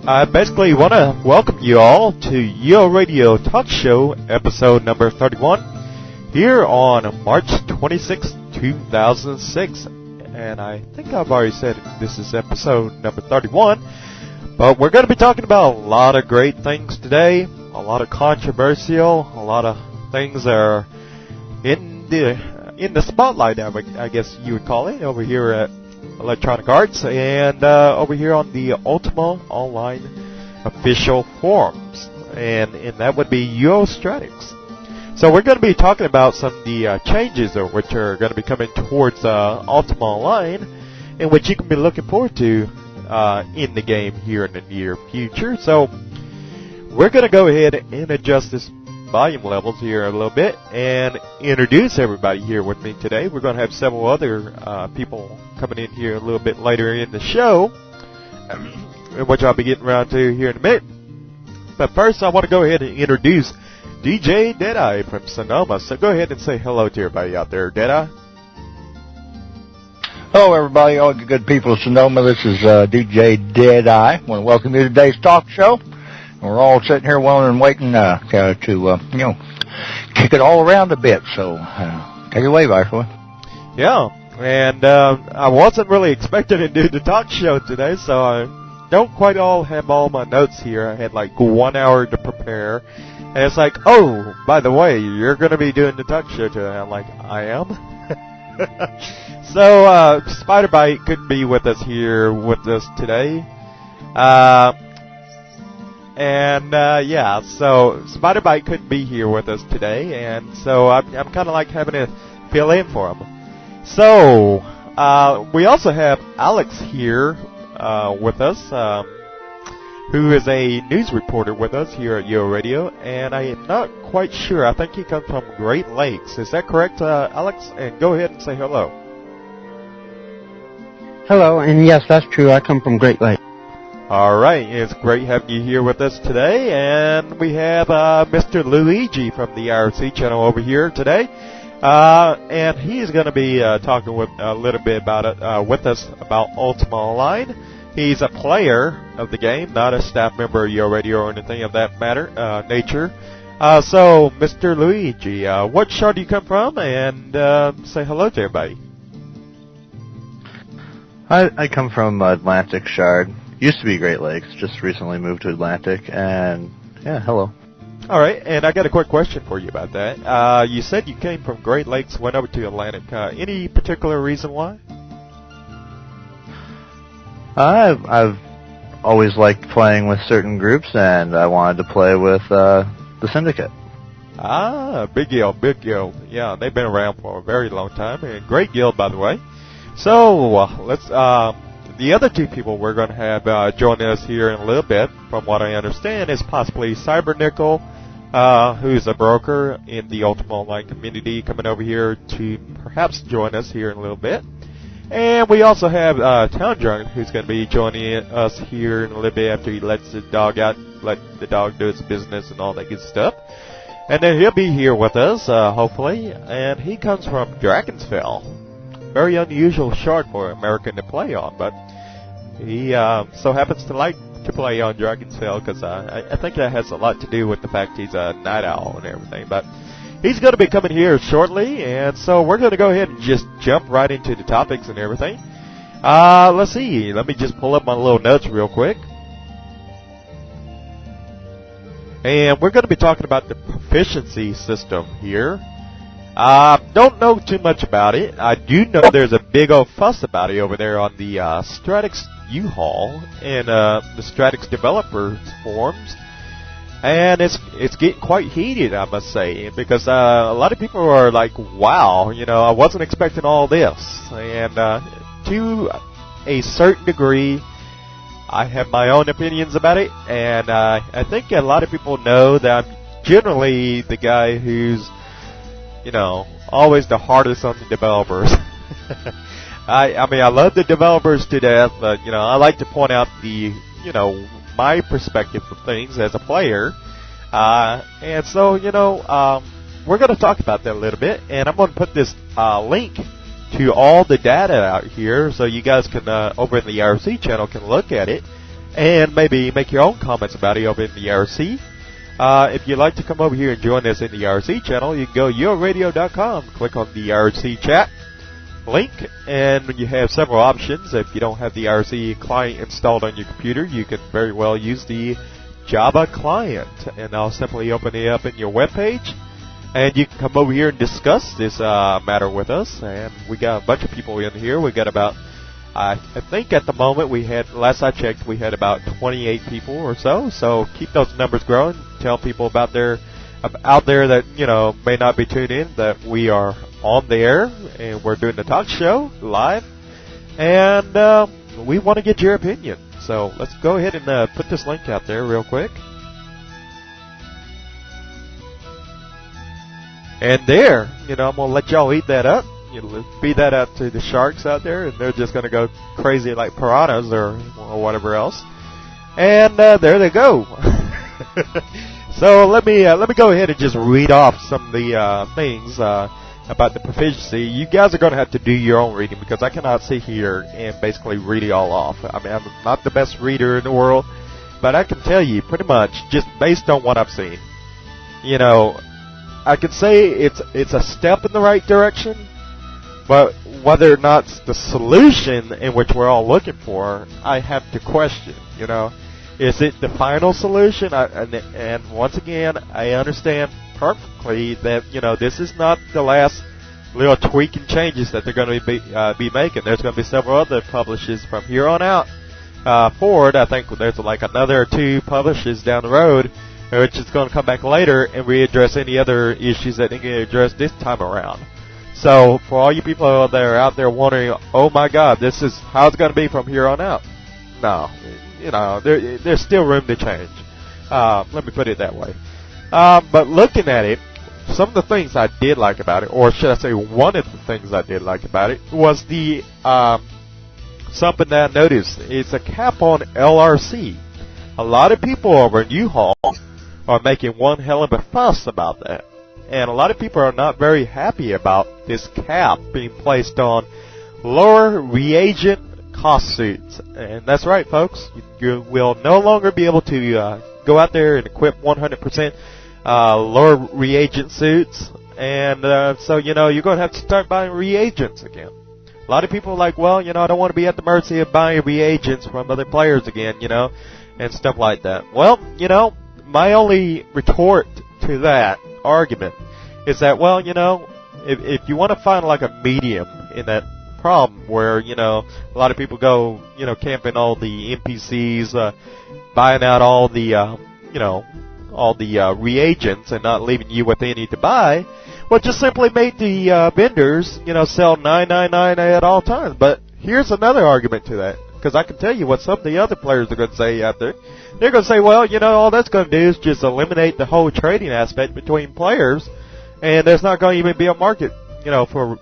I basically want to welcome you all to UORadio TalkShow, episode number 31, here on March 26, 2006. And I think I've already said this is episode number 31, but we're going to be talking about a lot of great things today, a lot of controversial, a lot of things that are in the spotlight, I guess you would call it, over here at Electronic Arts and over here on the Ultima Online official forums, and that would be UOStratics. So we're going to be talking about some of the changes which are going to be coming towards Ultima Online, and which you can be looking forward to in the game here in the near future. So we're going to go ahead and adjust this volume levels here a little bit and introduce everybody here with me today. We're going to have several other people coming in here a little bit later in the show, which I'll be getting around to here in a minute. But first I want to go ahead and introduce DJ Deadeye from Sonoma. So go ahead and say hello to everybody out there, Deadeye. Hello everybody, all the good people of Sonoma. This is DJ Deadeye. I want to welcome you to today's talk show. We're all sitting here willing and waiting to kick it all around a bit. So take it away, Viceroy. Yeah, and I wasn't really expecting to do the talk show today, so I don't quite have all my notes here. I had like 1 hour to prepare, and it's like, oh, by the way, you're going to be doing the talk show today. I'm like, I am? So Spiderbite couldn't be with us here with us today. So Spiderbite couldn't be here with us today, and so I'm kind of like having to fill in for him. So, we also have Alex here with us, who is a news reporter with us here at UORadio, and I am not quite sure. I think he comes from Great Lakes. Is that correct, Alex? And go ahead and say hello. Hello, and yes, that's true. I come from Great Lakes. All right, it's great having you here with us today, and we have Mr. Luigi from the IRC channel over here today, and he's going to be talking with a little bit about it with us about Ultima Online. He's a player of the game, not a staff member of UORadio or anything of that nature. So, Mr. Luigi, what shard do you come from, and say hello to everybody. I come from Atlantic Shard. Used to be Great Lakes, just recently moved to Atlantic, and yeah, hello. All right, and I got a quick question for you about that. You said you came from Great Lakes, went over to Atlantic. Any particular reason why? I've always liked playing with certain groups, and I wanted to play with the Syndicate. Ah, big guild, big guild. Yeah, they've been around for a very long time, and great guild, by the way. So, let's, the other two people we're going to have joining us here in a little bit, from what I understand, is possibly Cybernickel, who's a broker in the Ultima Online community, coming over here to perhaps join us here in a little bit. And we also have Town Drunk, who's going to be joining us here in a little bit after he lets the dog out, let the dog do its business and all that good stuff. And then he'll be here with us, hopefully, and he comes from Dragonsfell. Very unusual shard for an American to play on, but he so happens to like to play on Dragonsfell because I think that has a lot to do with the fact he's a night owl and everything. But he's going to be coming here shortly, and so we're going to go ahead and just jump right into the topics and everything. Let's see. Let me just pull up my little notes real quick. And we're going to be talking about the proficiency system here. Don't know too much about it. I do know there's a big old fuss about it over there on the Stratix U-Haul and the Stratix developers forums. And it's getting quite heated, I must say, because a lot of people are like, wow, I wasn't expecting all this. And to a certain degree, I have my own opinions about it, and I think a lot of people know that I'm generally the guy who's, always the hardest on the developers. I mean, I love the developers to death, but, I like to point out the, my perspective of things as a player. And so, we're going to talk about that a little bit, and I'm going to put this link to all the data out here so you guys can, over in the IRC channel, can look at it and maybe make your own comments about it over in the IRC. If you'd like to come over here and join us in the IRC channel, you can go UORadio.com, click on the IRC chat link, and you have several options. If you don't have the IRC client installed on your computer, you can very well use the Java client, and I'll simply open it up in your web page. And you can come over here and discuss this matter with us. And we got a bunch of people in here. We got about, I think at the moment last I checked, we had about 28 people or so. So keep those numbers growing. Tell people out there that, may not be tuned in, that we are on the air and we're doing the talk show live. And we want to get your opinion. So let's go ahead and put this link out there real quick. And there, I'm going to let y'all eat that up. Feed that out to the sharks out there, and they're just going to go crazy like piranhas or whatever else. And there they go. So let me go ahead and just read off some of the things about the proficiency. You guys are going to have to do your own reading because I cannot sit here and basically read it all off. I mean, I'm not the best reader in the world, but I can tell you pretty much just based on what I've seen. I could say it's a step in the right direction, but whether or not it's the solution in which we're all looking for, I have to question, Is it the final solution? And once again, I understand perfectly that, this is not the last little tweaking changes that they're going to be making. There's going to be several other publishes from here on out forward. I think there's like another 2 publishes down the road, which is going to come back later and readdress any other issues that they can address this time around. So, for all you people that are out there wondering, oh my God, this is how it's going to be from here on out. No, there's still room to change. Let me put it that way. But looking at it, some of the things I did like about it, or should I say one of the things I did like about it, was the something that I noticed. It's a cap on LRC. A lot of people over in U-Haul are making one hell of a fuss about that. And a lot of people are not very happy about this cap being placed on lower reagent cost suits. And that's right, folks. You will no longer be able to go out there and equip 100% lower reagent suits. And so, you're going to have to start buying reagents again. A lot of people are like, well, I don't want to be at the mercy of buying reagents from other players again, and stuff like that. Well, my only retort to that argument is that, well, if you want to find like a medium in that problem where, a lot of people go, camping all the NPCs, buying out all the, all the reagents and not leaving you with any to buy, well, just simply made the vendors, sell $9.99 at all times. But here's another argument to that, because I can tell you what some of the other players are going to say out there. They're going to say, well, all that's going to do is just eliminate the whole trading aspect between players, and there's not going to even be a market, for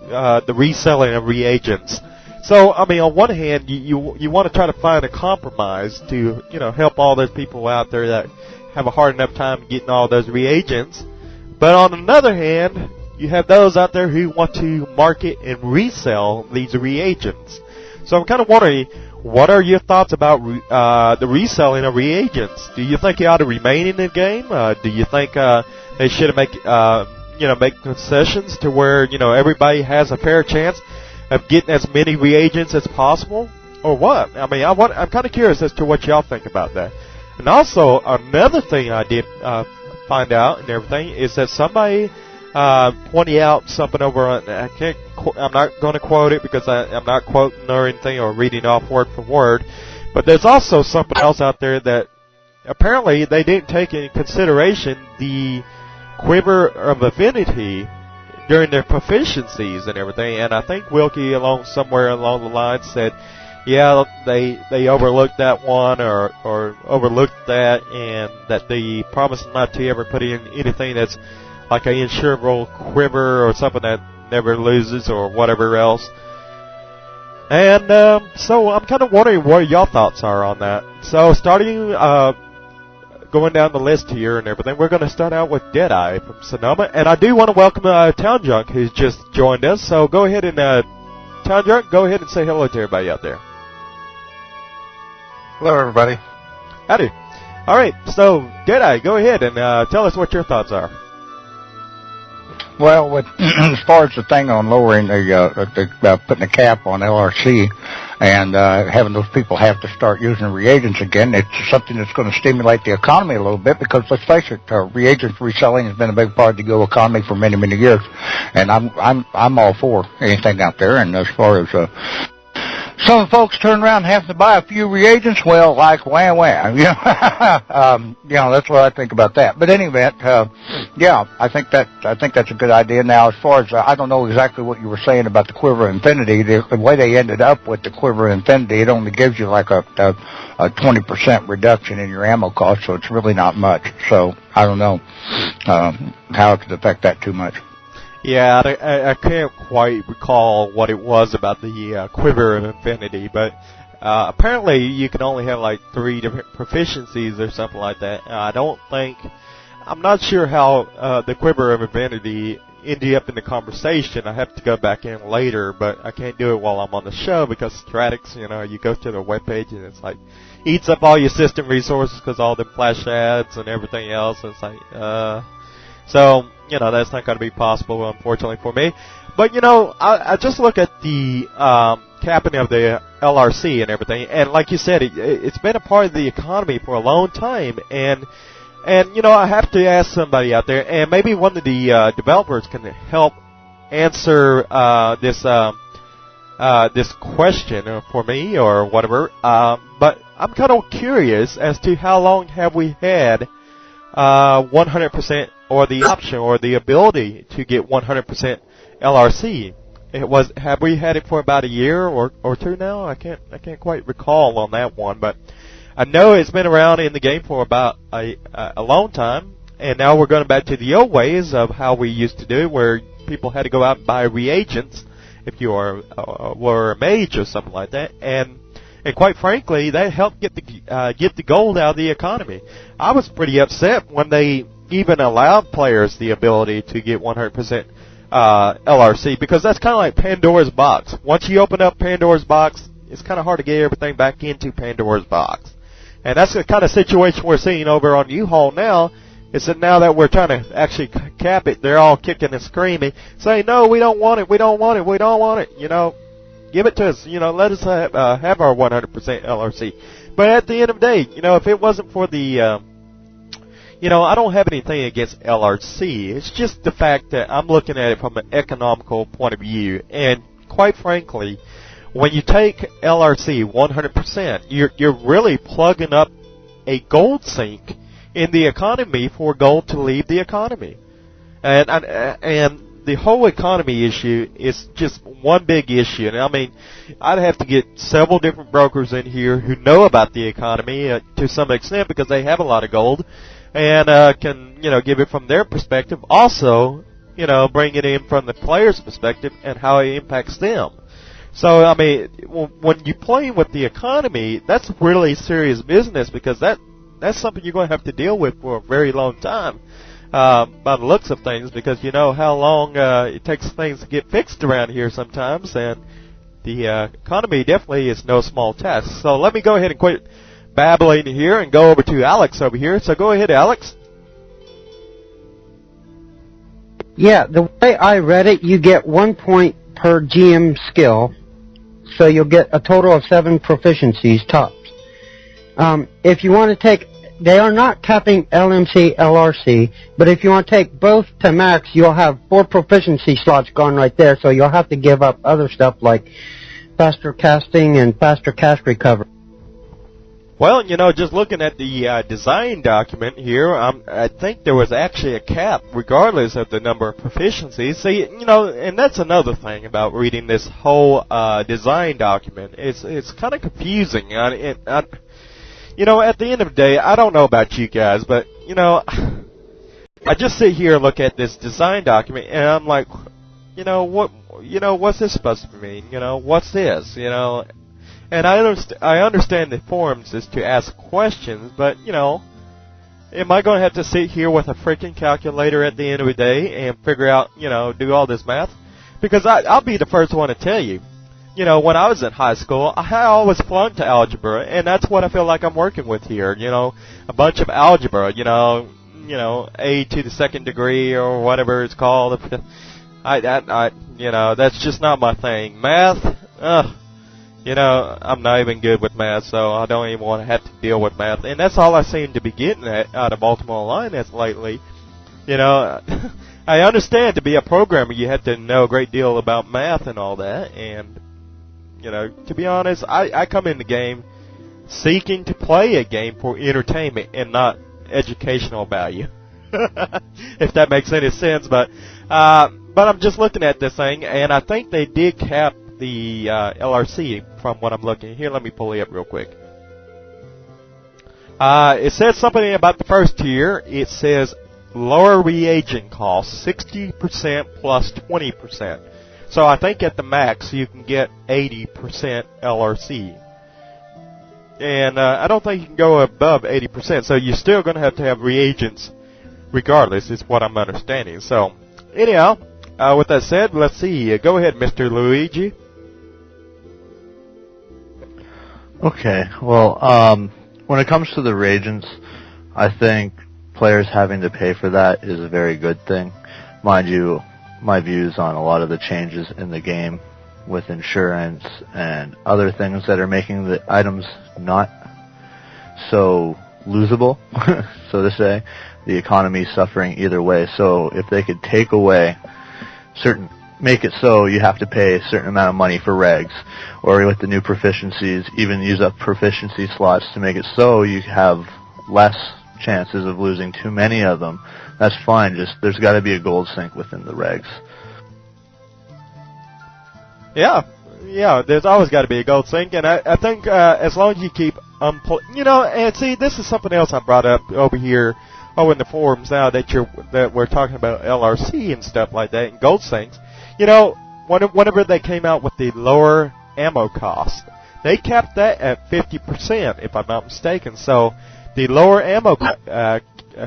the reselling of reagents. So, I mean, on one hand, you want to try to find a compromise to, help all those people out there that have a hard enough time getting all those reagents. But on another hand, you have those out there who want to market and resell these reagents. So I'm kind of wondering, what are your thoughts about the reselling of reagents? Do you think it ought to remain in the game? Do you think they should make concessions to where everybody has a fair chance of getting as many reagents as possible, or what? I mean, I'm kind of curious as to what y'all think about that. And also, another thing I did find out and everything is that somebody pointed out something over on, I'm not going to quote it because I'm not quoting or anything or reading off word for word, but there's also something else out there that apparently they didn't take into consideration the quiver of affinity during their proficiencies and everything. And I think Wilkie somewhere along the line said, yeah, they overlooked that one or overlooked that, and that they promised not to ever put in anything that's like an insurable quiver or something that never loses or whatever else. And so I'm kind of wondering what your thoughts are on that. So starting going down the list here and everything, we're going to start out with Deadeye from Sonoma. And I do want to welcome Town Junk, who's just joined us. So go ahead and, Town Junk, go ahead and say hello to everybody out there. Hello, everybody. Howdy. All right, so Deadeye, go ahead and tell us what your thoughts are. Well, as far as the thing on lowering putting a cap on LRC and having those people have to start using reagents again, it's something that's going to stimulate the economy a little bit, because let's face it, reagents reselling has been a big part of the Go economy for many, many years, and I'm all for anything out there. And as far as some folks turn around and have to buy a few reagents, well, like wham wham, that's what I think about that. But in any event, I think that's a good idea. Now, as far as I don't know exactly what you were saying about the Quiver Infinity, the way they ended up with the Quiver Infinity, it only gives you like a 20% reduction in your ammo cost, so it's really not much. So I don't know how it could affect that too much. Yeah, I can't quite recall what it was about the Quiver of Infinity, but apparently you can only have like 3 different proficiencies or something like that. I'm not sure how the Quiver of Infinity ended up in the conversation. I have to go back in later, but I can't do it while I'm on the show because Stratix, you go to their webpage and it's like, eats up all your system resources because all the flash ads and everything else. It's like, so, that's not going to be possible, unfortunately, for me. But, I just look at the capping of the LRC and everything, and like you said, it's been a part of the economy for a long time, and I have to ask somebody out there, and maybe one of the developers can help answer this question for me or whatever, but I'm kind of curious as to how long have we had 100% or the option or the ability to get 100% LRC. Have we had it for about a year or two now? I can't quite recall on that one, but I know it's been around in the game for about a long time, and now we're going back to the old ways of how we used to do it, where people had to go out and buy reagents if you were a mage or something like that, and quite frankly, that helped get the gold out of the economy. I was pretty upset when they even allowed players the ability to get 100% LRC, because that's kind of like Pandora's box. Once you open up Pandora's box, it's kind of hard to get everything back into Pandora's box. And that's the kind of situation we're seeing over on U-Haul now, is that now that we're trying to actually cap it, they're all kicking and screaming, saying, no, we don't want it, we don't want it, we don't want it, give it to us, let us have our 100% LRC. But at the end of the day, if it wasn't for the, I don't have anything against LRC. It's just the fact that I'm looking at it from an economical point of view. And quite frankly, when you take LRC 100%, you're really plugging up a gold sink in the economy for gold to leave the economy. And the whole economy issue is just one big issue. And I mean, I'd have to get several different brokers in here who know about the economy to some extent because they have a lot of gold and can, give it from their perspective. Also, bring it in from the player's perspective and how it impacts them. So, I mean, when you play with the economy, that's really serious business because that's something you're going to have to deal with for a very long time. By the looks of things, because you know how long it takes things to get fixed around here sometimes, and the economy definitely is no small task. So let me go ahead and quit babbling here and go over to Alex over here. So go ahead, Alex. Yeah, the way I read it, you get 1 point per GM skill, so you'll get a total of 7 proficiencies tops. If you want to take, they are not capping LMC, LRC, but if you want to take both to max, you'll have 4 proficiency slots gone right there, so you'll have to give up other stuff like faster casting and faster cast recovery. Well, just looking at the design document here, I think there was actually a cap regardless of the number of proficiencies. See, and that's another thing about reading this whole design document. It's kind of confusing. At the end of the day, I don't know about you guys, but, I just sit here and look at this design document, and I'm like, what's this supposed to mean? What's this? And I understand the forums is to ask questions, but, am I going to have to sit here with a freaking calculator at the end of the day and figure out, do all this math? Because I'll be the first one to tell you. When I was in high school, I always flunked algebra, and that's what I feel like I'm working with here. A bunch of algebra, A to the second degree or whatever it's called. That's just not my thing. Math, I'm not even good with math, so I don't even want to have to deal with math. And that's all I seem to be getting out of Baltimore Online as lately. I understand to be a programmer, you have to know a great deal about math and all that, and to be honest, I come in the game seeking to play a game for entertainment and not educational value. If that makes any sense, but I'm just looking at this thing, and I think they did cap the LRC from what I'm looking here. Let me pull it up real quick. It says something about the first tier. It says lower reagent costs, 60% plus 20%. So I think at the max you can get 80% LRC. And I don't think you can go above 80%. So you're still going to have reagents regardless, is what I'm understanding. So anyhow, with that said, let's see. Go ahead, Mr. Luigi. Okay, well, when it comes to the reagents, I think players having to pay for that is a very good thing. Mind you, my views on a lot of the changes in the game with insurance and other things that are making the items not so losable, so to say. The economy is suffering either way. So if they could take away make it so you have to pay a certain amount of money for regs, or with the new proficiencies, even use up proficiency slots to make it so you have less chances of losing too many of them, that's fine. Just there's got to be a gold sink within the regs. Yeah, there's always got to be a gold sink, and I think as long as you keep and see, this is something else I brought up over here in the forums now that we're talking about LRC and stuff like that and gold sinks. Whenever they came out with the lower ammo cost, they capped that at 50%, if I'm not mistaken. So the lower ammo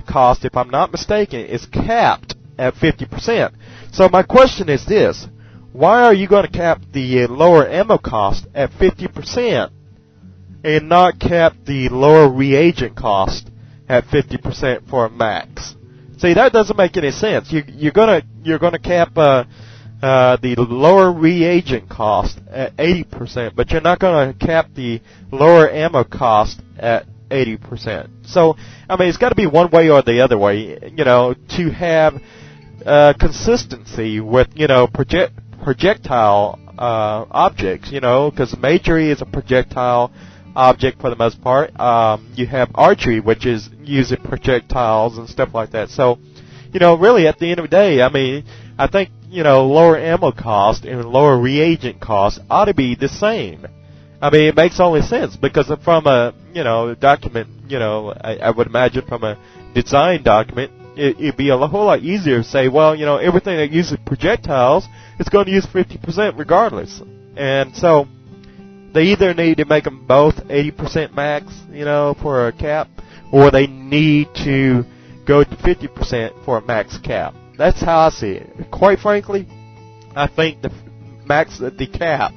cost, if I'm not mistaken, is capped at 50%. So my question is this: why are you going to cap the lower ammo cost at 50% and not cap the lower reagent cost at 50% for a max? See, that doesn't make any sense. You're gonna cap the lower reagent cost at 80%, but you're not going to cap the lower ammo cost at 80%. So, I mean, it's got to be one way or the other way, to have consistency with, projectile objects, because majory is a projectile, object for the most part. You have archery, which is using projectiles and stuff like that. So, really at the end of the day, I think, lower ammo cost and lower reagent cost ought to be the same. It makes only sense because from a, document, I would imagine from a design document, it'd be a whole lot easier to say, well, everything that uses projectiles is going to use 50% regardless. And so they either need to make them both 80% max, for a cap, or they need to go to 50% for a max cap. That's how I see it. Quite frankly, I think the cap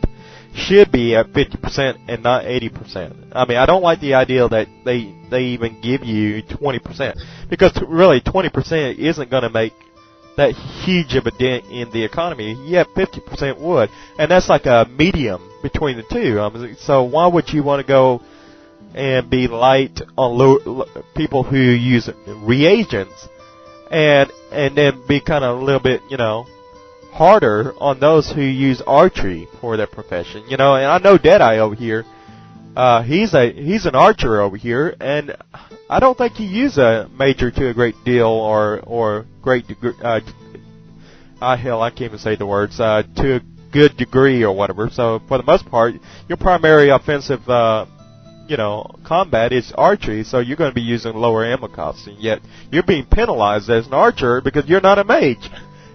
should be at 50% and not 80%. I don't like the idea that they even give you 20%, because really 20% isn't going to make that huge of a dent in the economy. Yeah, 50% would, and that's like a medium between the two. So why would you want to go and be light on people who use reagents, and then be kind of a little bit, harder on those who use archery for their profession, and I know Deadeye over here, he's an archer over here, and I don't think he uses a major to a great deal or great degree. Hell, I can't even say the words. To a good degree or whatever. So for the most part, your primary offensive, combat is archery. So you're going to be using lower ammo costs, and yet you're being penalized as an archer because you're not a mage.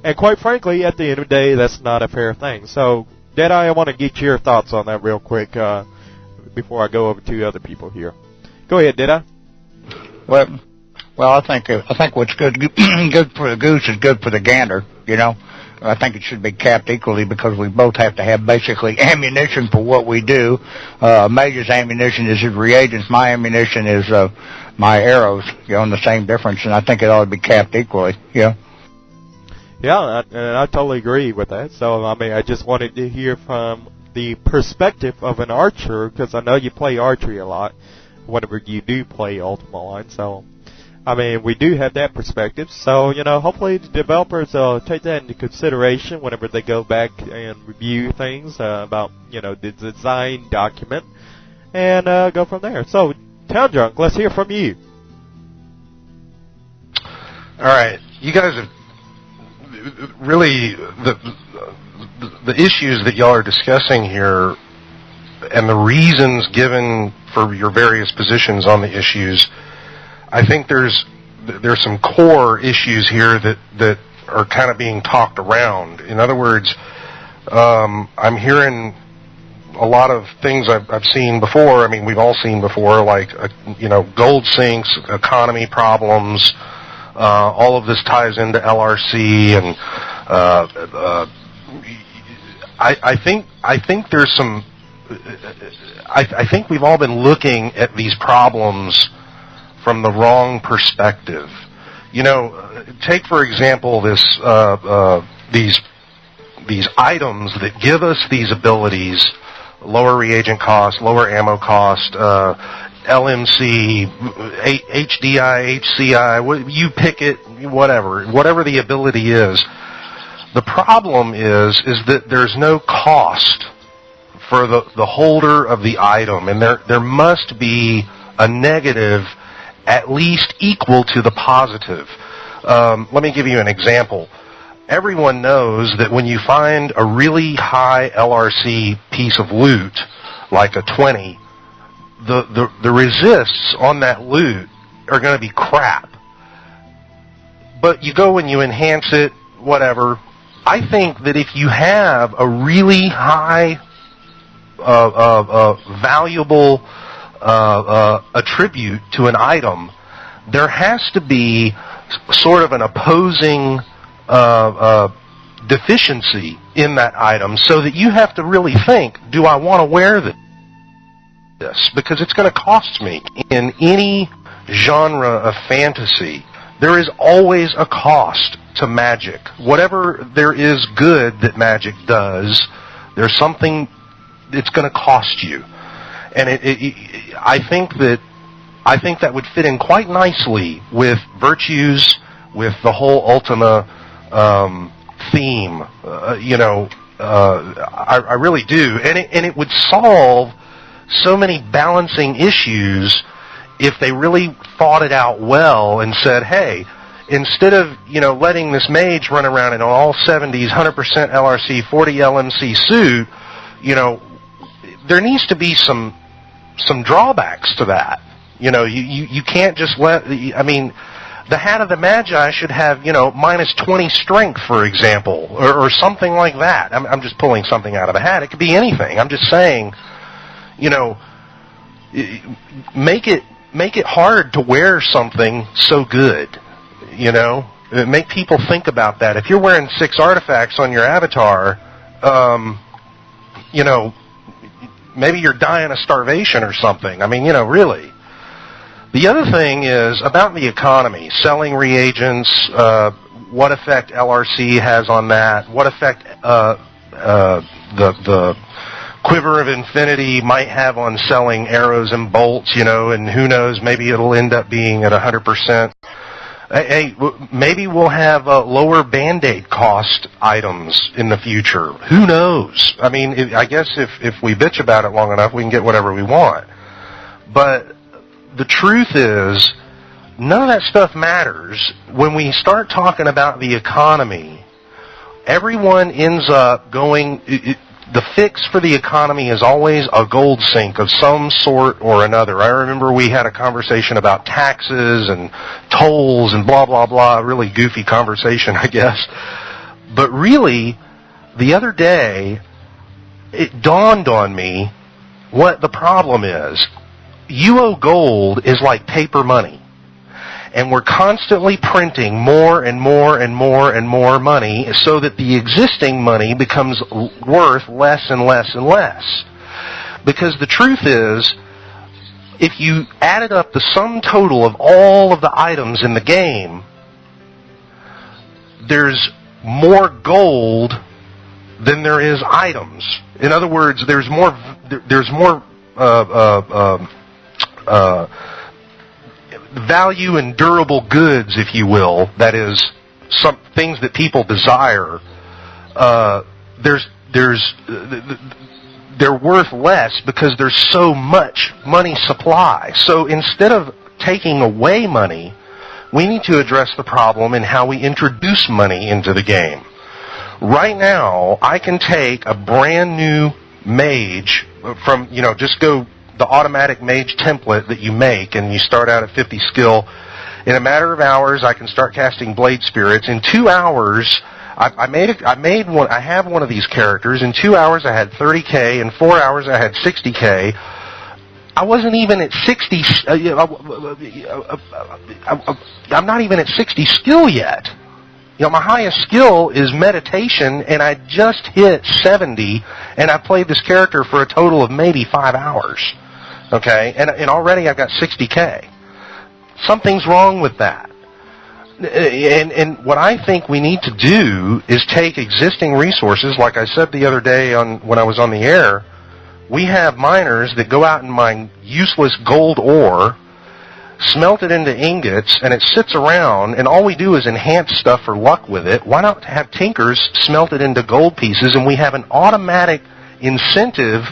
And quite frankly, at the end of the day, that's not a fair thing. So, Deadeye, I want to get your thoughts on that real quick before I go over to other people here. Go ahead, Deadeye. Well, I think what's good for the goose is good for the gander. I think it should be capped equally because we both have to have basically ammunition for what we do. Mage's ammunition is his reagents. My ammunition is my arrows. And the same difference, and I think it ought to be capped equally. Yeah. Yeah, and I totally agree with that. So, I just wanted to hear from the perspective of an archer, because I know you play archery a lot whenever you do play Ultima Online. So, we do have that perspective. So, hopefully the developers will take that into consideration whenever they go back and review things about, the design document, and go from there. So, Town Drunk, let's hear from you. All right. You guys have really, the issues that y'all are discussing here and the reasons given for your various positions on the issues, I think there's some core issues here that are kind of being talked around. In other words, I'm hearing a lot of things I've seen before. We've all seen before, like, gold sinks, economy problems. All of this ties into LRC, and I think there's some. I think we've all been looking at these problems from the wrong perspective. Take for example these items that give us these abilities: lower reagent cost, lower ammo cost. LMC, HDI, HCI, you pick it, whatever the ability is. The problem is that there's no cost for the holder of the item, and there must be a negative at least equal to the positive. Let me give you an example. Everyone knows that when you find a really high LRC piece of loot, like a 20, the resists on that loot are going to be crap. But you go and you enhance it, whatever. I think that if you have a really high, valuable attribute to an item, there has to be sort of an opposing deficiency in that item, so that you have to really think, do I want to wear this? Because it's going to cost me. In any genre of fantasy, there is always a cost to magic. Whatever there is good that magic does, there's something it's going to cost you. And I think that would fit in quite nicely with Virtues, with the whole Ultima theme. I really do, and it would solve so many balancing issues if they really thought it out well and said, hey, instead of, letting this mage run around in an all 70s, 100% LRC, 40 LMC suit, there needs to be some drawbacks to that. You can't just the Hat of the Magi should have, minus 20 strength, for example, or something like that. I'm just pulling something out of a hat. It could be anything. I'm just saying, make it hard to wear something so good, Make people think about that. If you're wearing 6 artifacts on your avatar, maybe you're dying of starvation or something. Really. The other thing is about the economy, selling reagents, what effect LRC has on that, what effect the Quiver of Infinity might have on selling arrows and bolts, and who knows, maybe it'll end up being at 100%. Hey, maybe we'll have lower Band-Aid cost items in the future. Who knows? I guess if we bitch about it long enough, we can get whatever we want. But the truth is, none of that stuff matters. When we start talking about the economy, everyone ends up going... The fix for the economy is always a gold sink of some sort or another. I remember we had a conversation about taxes and tolls and blah, blah, blah. A really goofy conversation, I guess. But really, the other day, it dawned on me what the problem is. UO gold is like paper money. And we're constantly printing more and more and more and more money so that the existing money becomes worth less and less and less. Because the truth is, if you added up the sum total of all of the items in the game, there's more gold than there is items. In other words, there's more value in durable goods, if you will, that is, some things that people desire, they're worth less because there's so much money supply. So instead of taking away money, we need to address the problem in how we introduce money into the game. Right now, I can take a brand new mage from, just go the automatic mage template that you make, and you start out at 50 skill. In a matter of hours, I can start casting Blade Spirits. In 2 hours, I have one of these characters. In 2 hours, I had 30K. In 4 hours, I had 60K. I wasn't even at 60. I'm not even at 60 skill yet. My highest skill is meditation, and I just hit 70, and I played this character for a total of maybe 5 hours. Okay, and already I've got 60K. Something's wrong with that. And what I think we need to do is take existing resources, like I said the other day when I was on the air. We have miners that go out and mine useless gold ore, smelt it into ingots, and it sits around, and all we do is enhance stuff for luck with it. Why not have tinkers smelt it into gold pieces, and we have an automatic incentive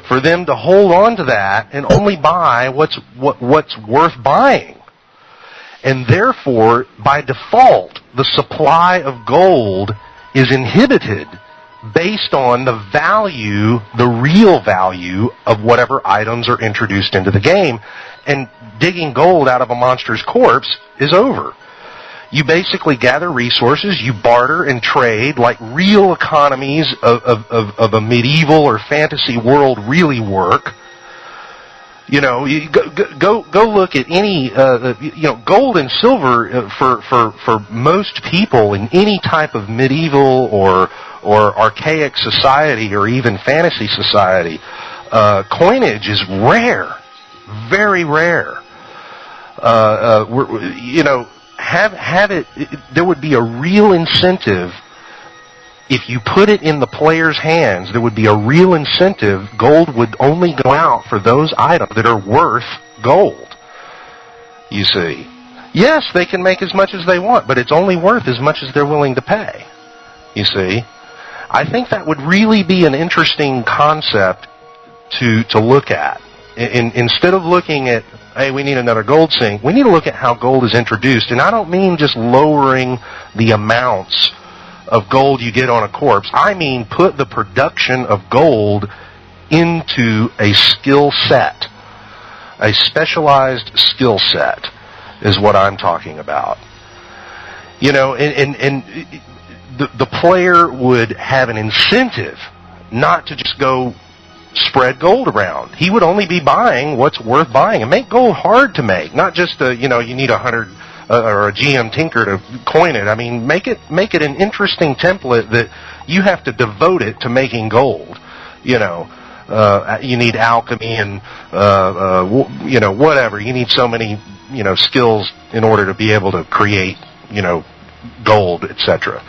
for them to hold on to that and only buy what's worth buying. And therefore, by default, the supply of gold is inhibited based on the value, the real value of whatever items are introduced into the game. And digging gold out of a monster's corpse is over. You basically gather resources, you barter and trade like real economies of a medieval or fantasy world really work. You go look at any gold and silver for most people in any type of medieval or archaic society or even fantasy society. Coinage is rare, very rare. Have it. There would be a real incentive if you put it in the player's hands. There would be a real incentive. Gold would only go out for those items that are worth gold. You see, yes, they can make as much as they want, but it's only worth as much as they're willing to pay. You see, I think that would really be an interesting concept to look at. Instead of looking at, hey, we need another gold sink, we need to look at how gold is introduced. And I don't mean just lowering the amounts of gold you get on a corpse. I mean put the production of gold into a skill set. A specialized skill set is what I'm talking about. You know, and the player would have an incentive not to just go spread gold around. He would only be buying what's worth buying, and make gold hard to make, not just you need 100 or a GM tinker to coin it. I mean, make it an interesting template that you have to devote it to making gold. You know, you need alchemy and whatever. You need so many skills in order to be able to create gold, etc.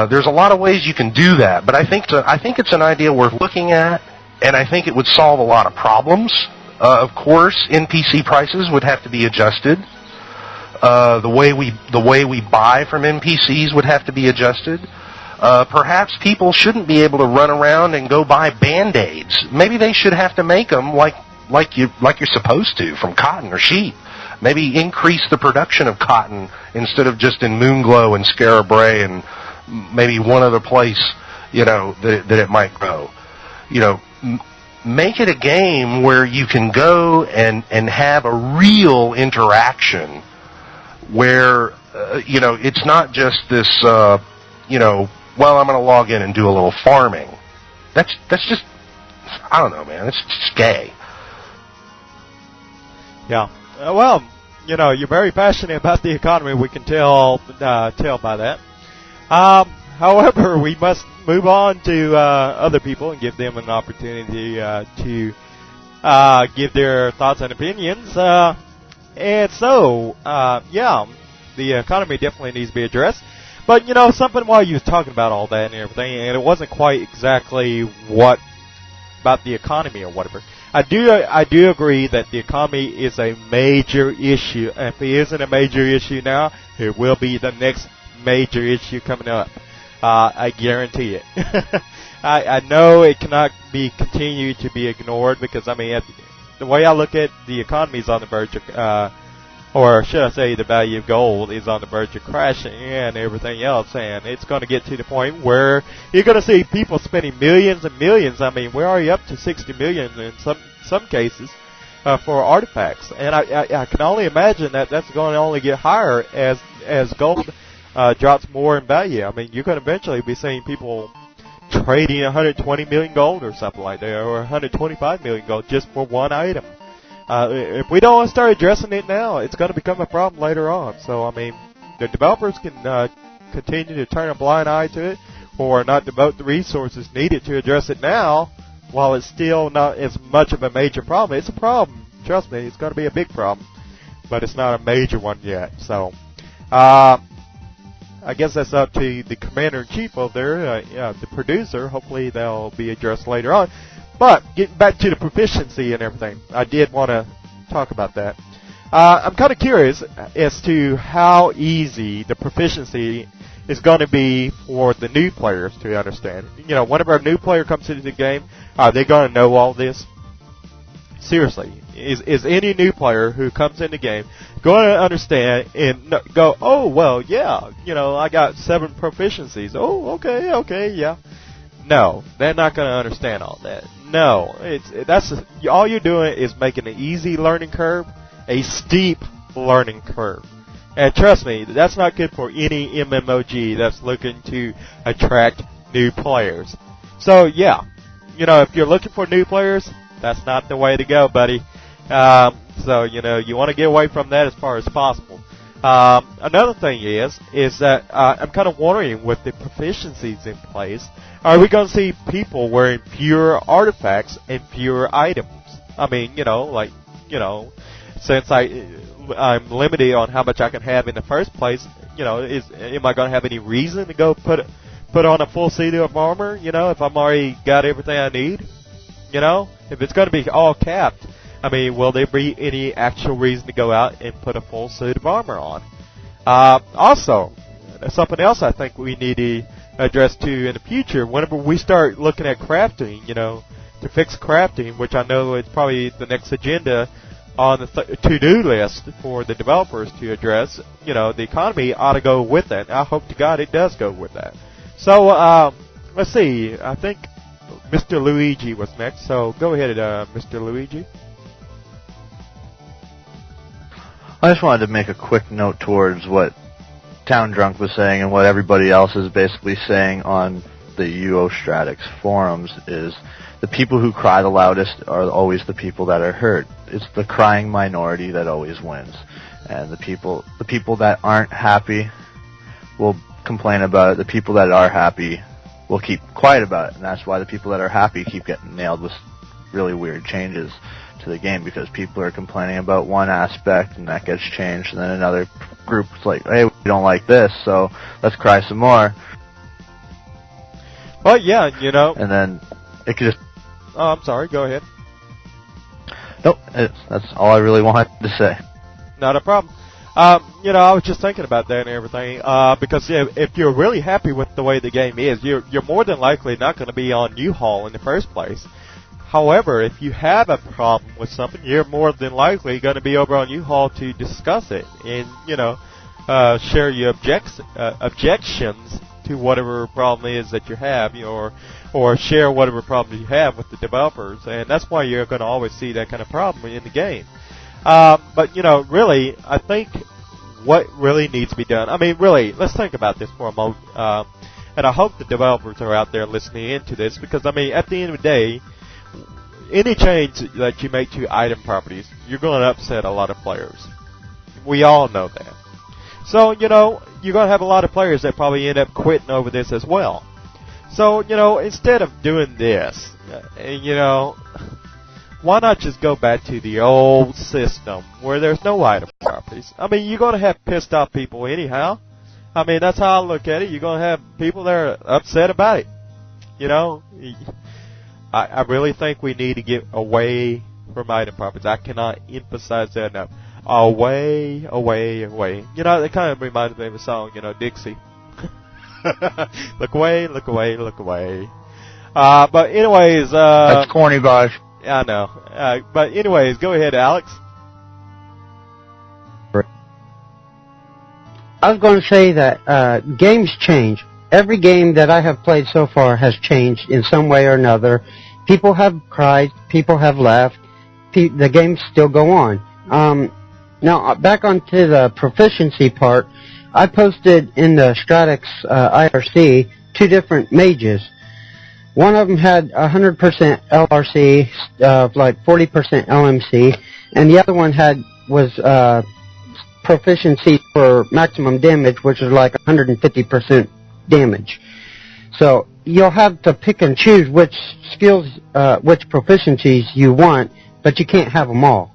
There's a lot of ways you can do that, but I think it's an idea worth looking at, and I think it would solve a lot of problems. Of course, NPC prices would have to be adjusted. The way we buy from NPCs would have to be adjusted. Perhaps people shouldn't be able to run around and go buy Band-Aids. Maybe they should have to make them like you're supposed to from cotton or sheep. Maybe increase the production of cotton instead of just in Moonglow and Scarab Ray and maybe one other place, that it might grow. Make it a game where you can go and have a real interaction where, it's not just this, well, I'm going to log in and do a little farming. That's just, I don't know, man. It's just gay. Yeah. Well, you're very passionate about the economy. We can tell by that. However, we must move on to other people and give them an opportunity to give their thoughts and opinions. And so, the economy definitely needs to be addressed. But, something while you was talking about all that and everything, and it wasn't quite exactly what about the economy or whatever. I do agree that the economy is a major issue. If it isn't a major issue now, it will be the next major issue coming up. I guarantee it. I know it cannot be continued to be ignored because, the way I look at the economy is on the verge of, or should I say the value of gold is on the verge of crashing and everything else, and it's going to get to the point where you're going to see people spending millions and millions. We're already up to 60 million in some cases for artifacts, and I can only imagine that that's going to only get higher as gold drops more in value. You're going to eventually be seeing people trading 120 million gold or something like that, or 125 million gold just for one item. If we don't start addressing it now, it's going to become a problem later on. So, the developers can continue to turn a blind eye to it or not devote the resources needed to address it now while it's still not as much of a major problem. It's a problem. Trust me, it's going to be a big problem. But it's not a major one yet. So, I guess that's up to the commander-in-chief over there, the producer. Hopefully they'll be addressed later on. But getting back to the proficiency and everything, I did want to talk about that. I'm kind of curious as to how easy the proficiency is going to be for the new players to understand. Whenever a new player comes into the game, are they going to know all this? Seriously, is any new player who comes in the game going to understand and go, oh, well, yeah, I got 7 proficiencies. Oh, okay, yeah. No, they're not going to understand all that. No, all you're doing is making an easy learning curve, a steep learning curve. And trust me, that's not good for any MMOG that's looking to attract new players. So, yeah, if you're looking for new players, that's not the way to go, buddy. So, you want to get away from that as far as possible. Another thing is that I'm kind of wondering with the proficiencies in place, are we going to see people wearing fewer artifacts and fewer items? Since I'm limited on how much I can have in the first place, am I going to have any reason to go put on a full suit of armor, if I'm already got everything I need? If it's going to be all capped, will there be any actual reason to go out and put a full suit of armor on? Also, something else I think we need to address too in the future, whenever we start looking at crafting, to fix crafting, which I know is probably the next agenda on the to-do list for the developers to address. The economy ought to go with that. I hope to God it does go with that. So let's see. I think Mr. Luigi was next. So go ahead, Mr. Luigi. I just wanted to make a quick note towards what Town Drunk was saying and what everybody else is basically saying on the UOStratix forums is the people who cry the loudest are always the people that are hurt. It's the crying minority that always wins. And the people that aren't happy will complain about it. The people that are happy will keep quiet about it. And that's why the people that are happy keep getting nailed with really weird changes to the game, because people are complaining about one aspect and that gets changed, and then another group's like, hey, we don't like this, so let's cry some more. Well, yeah, and then it could just... Oh, I'm sorry, go ahead. Nope, that's all I really wanted to say. Not a problem. I was just thinking about that and everything, because if you're really happy with the way the game is, you're more than likely not going to be on U-Haul in the first place. However, if you have a problem with something, you're more than likely going to be over on U-Haul to discuss it and, share your objections to whatever problem is that you have, or share whatever problem you have with the developers. And that's why you're going to always see that kind of problem in the game. But, really, I think what really needs to be done, really, let's think about this for a moment. And I hope the developers are out there listening into this, because, at the end of the day, any change that you make to item properties, you're going to upset a lot of players. We all know that. So, you're going to have a lot of players that probably end up quitting over this as well. So, instead of doing this, why not just go back to the old system where there's no item properties? You're going to have pissed off people anyhow. That's how I look at it. You're going to have people that are upset about it. I really think we need to get away from item properties. I cannot emphasize that enough. Away, away, away. It kind of reminds me of a song, Dixie. Look away, look away, look away. But anyways... That's corny, boss. I know. But anyways, go ahead, Alex. I was going to say that games change. Every game that I have played so far has changed in some way or another. People have cried. People have laughed. The games still go on. Now, back onto the proficiency part, I posted in the Stratix IRC 2 different mages. One of them had 100% LRC, like 40% LMC, and the other one was proficiency for maximum damage, which is like 150% damage. So you'll have to pick and choose which skills, which proficiencies you want, but you can't have them all.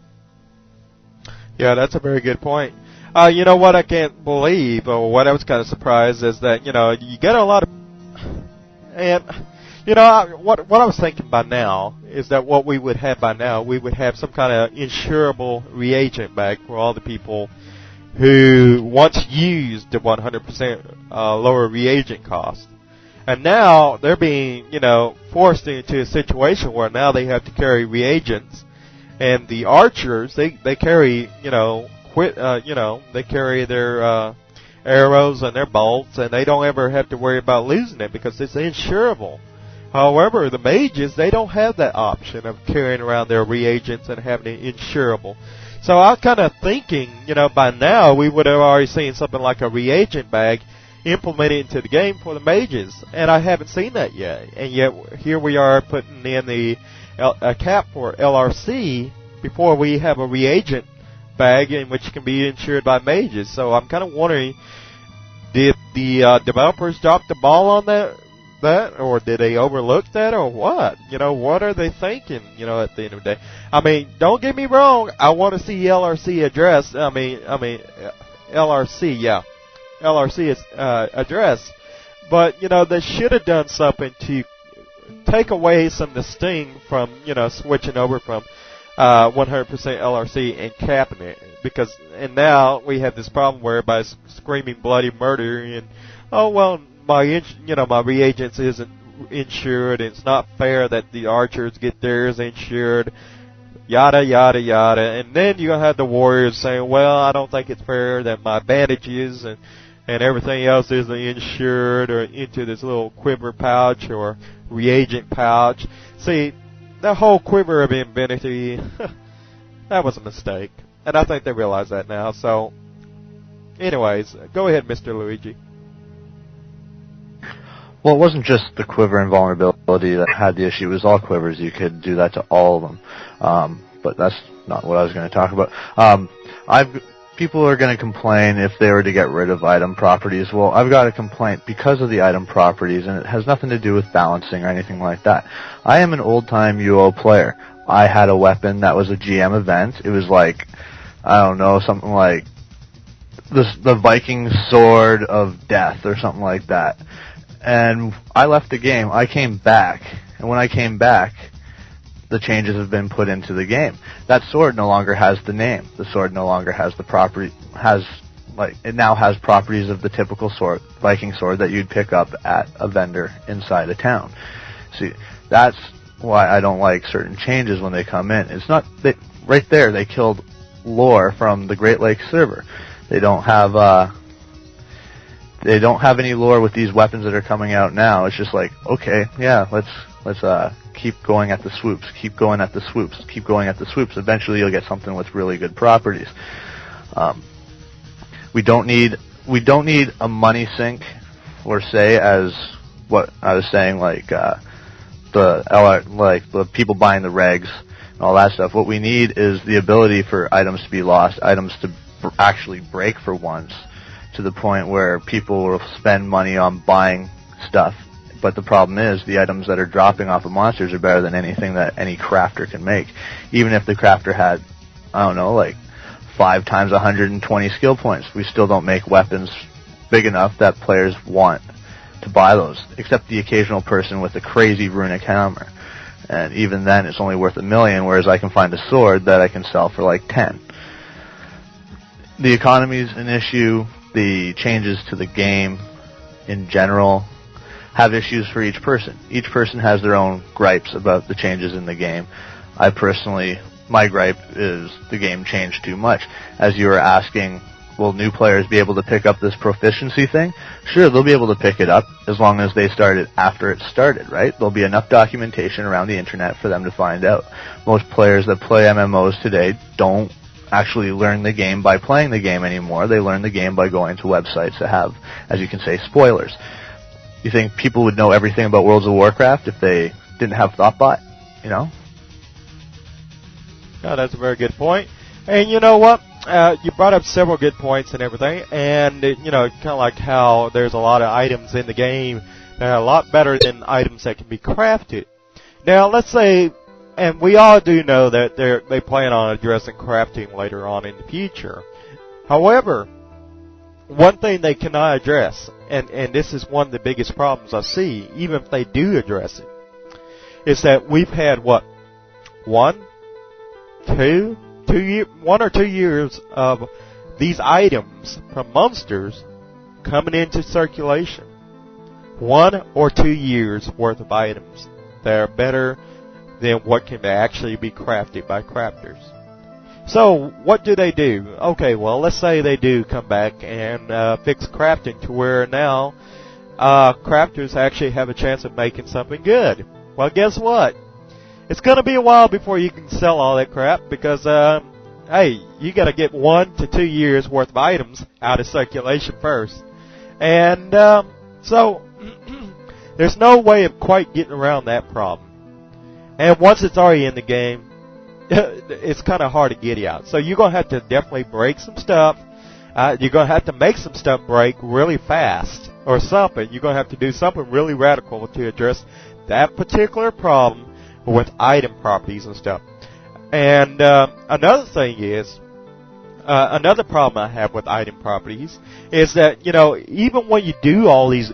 Yeah, that's a very good point. You know what I can't believe, or what I was kind of surprised, is that, you get a lot of... And, what I was thinking by now is that what we would have by now, we would have some kind of insurable reagent bag for all the people who once used the 100% lower reagent cost. And now they're being, forced into a situation where now they have to carry reagents. And the archers, they carry, they carry their arrows and their bolts, and they don't ever have to worry about losing it because it's insurable. However, the mages, they don't have that option of carrying around their reagents and having it insurable. So I was kind of thinking, by now we would have already seen something like a reagent bag implemented into the game for the mages, and I haven't seen that yet. And yet here we are putting in a cap for LRC before we have a reagent bag in which can be insured by mages. So I'm kind of wondering, did the developers drop the ball on that, or did they overlook that, or what? What are they thinking, at the end of the day? Don't get me wrong, I want to see LRC addressed. LRC, yeah. LRC is addressed. But, they should have done something to take away some of the sting from, switching over from 100% LRC and capping it. And now we have this problem whereby screaming bloody murder and, oh, well, my reagents isn't insured, and it's not fair that the archers get theirs insured, yada, yada, yada. And then you're going to have the warriors saying, well, I don't think it's fair that my bandages and everything else isn't insured or into this little quiver pouch or reagent pouch. See, that whole quiver of infinity, that was a mistake. And I think they realize that now. So, anyways, go ahead, Mr. Luigi. Well, it wasn't just the quiver invulnerability that had the issue. It was all quivers. You could do that to all of them. But that's not what I was going to talk about. People are going to complain if they were to get rid of item properties. Well, I've got a complaint because of the item properties, and it has nothing to do with balancing or anything like that. I am an old-time UO player. I had a weapon that was a GM event. It was like, I don't know, something like the Viking Sword of Death or something like that. And I left the game. I came back, and when I came back, the changes have been put into the game. That sword no longer has the name. The sword no longer has the property, it now has properties of the typical sword, Viking sword that you'd pick up at a vendor inside a town. See, that's why I don't like certain changes when they come in. It's not that right there they killed lore from the Great Lakes server. They don't have any lore with these weapons that are coming out now. It's just like, okay, yeah, let's keep going at the swoops, keep going at the swoops, keep going at the swoops. Eventually you'll get something with really good properties. We don't need a money sink, or say, as what I was saying, like the people buying the regs and all that stuff. What we need is the ability for items to be lost, items to actually break for once, to the point where people will spend money on buying stuff. But the problem is the items that are dropping off of monsters are better than anything that any crafter can make. Even if the crafter had, I don't know, like 5 times 120 skill points, we still don't make weapons big enough that players want to buy those, except the occasional person with a crazy runic hammer. And even then it's only worth $1 million, whereas I can find a sword that I can sell for like 10. The economy's an issue. The changes to the game in general have issues for each person. Each person has their own gripes about the changes in the game. My gripe is the game changed too much. As you were asking, will new players be able to pick up this proficiency thing? Sure, they'll be able to pick it up as long as they start it after it started, right? There'll be enough documentation around the internet for them to find out. Most players that play MMOs today don't actually learn the game by playing the game anymore. They learn the game by going to websites that have, as you can say, spoilers. You think people would know everything about Worlds of Warcraft if they didn't have ThoughtBot? You know? No, that's a very good point. And you know what? You brought up several good points and everything. And, kind of like how there's a lot of items in the game that are a lot better than items that can be crafted. Now, let's say, and we all do know that they plan on addressing crafting later on in the future. However, one thing they cannot address, and this is one of the biggest problems I see, even if they do address it, is that we've had, 1 or 2 years of these items from monsters coming into circulation. 1 or 2 years worth of items that are better than what can actually be crafted by crafters. So, what do? Okay, well, let's say they do come back and fix crafting to where now crafters actually have a chance of making something good. Well, guess what? It's going to be a while before you can sell all that crap because, hey, you got to get 1 to 2 years worth of items out of circulation first. And so, there's no way of quite getting around that problem. And once it's already in the game, it's kind of hard to get out. So you're going to have to definitely break some stuff. You're going to have to make some stuff break really fast or something. You're going to have to do something really radical to address that particular problem with item properties and stuff. And another thing is, another problem I have with item properties is that, even when you do all these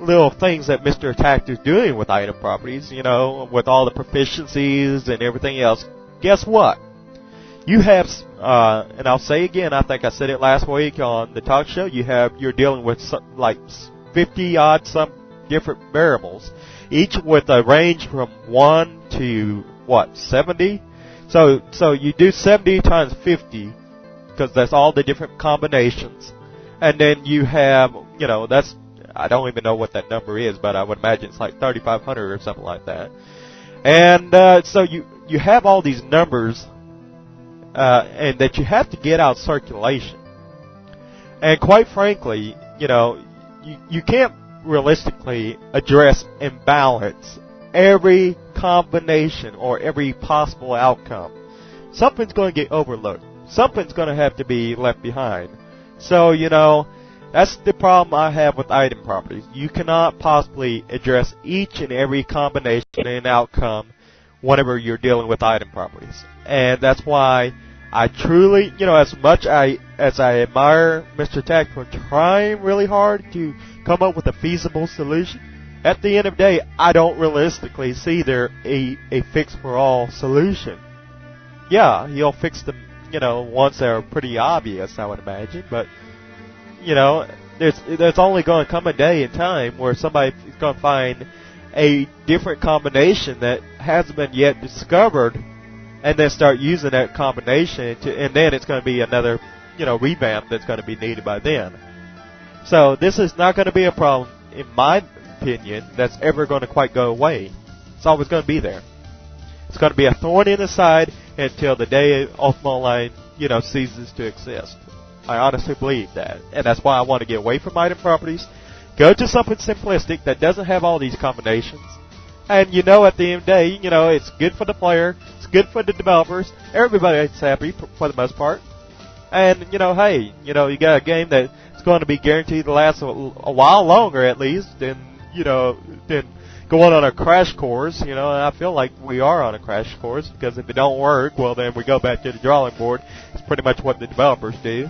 little things that Mr. Attack is doing with item properties, with all the proficiencies and everything else, guess what? You have, and I'll say again, I think I said it last week on the talk show, you're dealing with like 50 odd some different variables, each with a range from 1 to, 70? So you do 70 times 50, because that's all the different combinations. And then you have, that's, I don't even know what that number is, but I would imagine it's like 3,500 or something like that. And so you have all these numbers, and that you have to get out of circulation. And quite frankly, you can't realistically address and balance every combination or every possible outcome. Something's going to get overlooked. Something's going to have to be left behind. So, that's the problem I have with item properties. You cannot possibly address each and every combination and outcome whenever you're dealing with item properties. And that's why I truly, as much as I admire Mr. Tack for trying really hard to come up with a feasible solution, at the end of the day, I don't realistically see there a fix-for-all solution. Yeah, he'll fix them, once they're pretty obvious, I would imagine, but, there's only going to come a day in time where somebody's going to find a different combination that hasn't been yet discovered, and then start using that combination, and then it's going to be another, revamp that's going to be needed by then. So this is not going to be a problem, in my opinion, that's ever going to quite go away. It's always going to be there. It's going to be a thorn in the side until the day Ultima Online, ceases to exist. I honestly believe that, and that's why I want to get away from item properties, go to something simplistic that doesn't have all these combinations, and at the end of the day, it's good for the player, it's good for the developers, everybody's happy for the most part, and, hey, you got a game that's going to be guaranteed to last a while longer at least than going on a crash course, and I feel like we are on a crash course, because if it don't work, well, then we go back to the drawing board. It's pretty much what the developers do.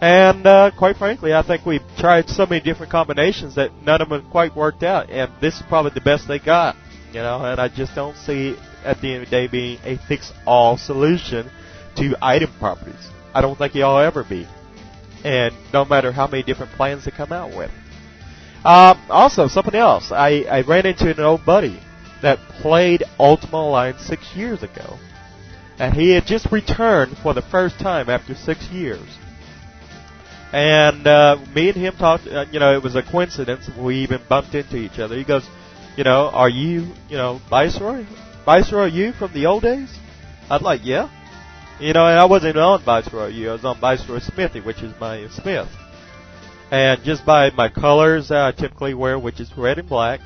And quite frankly, I think we've tried so many different combinations that none of them have quite worked out, and this is probably the best they got, and I just don't see, at the end of the day, being a fix-all solution to item properties. I don't think it'll ever be, and no matter how many different plans they come out with. Also, something else, I ran into an old buddy that played Ultima Online 6 years ago, and he had just returned for the first time after 6 years. And me and him talked, it was a coincidence. We even bumped into each other. He goes, are you, Viceroy? Viceroy you from the old days? I'm like, yeah. And I wasn't on Viceroy you. I was on Viceroy Smithy, which is my smith. And just by my colors that I typically wear, which is red and black,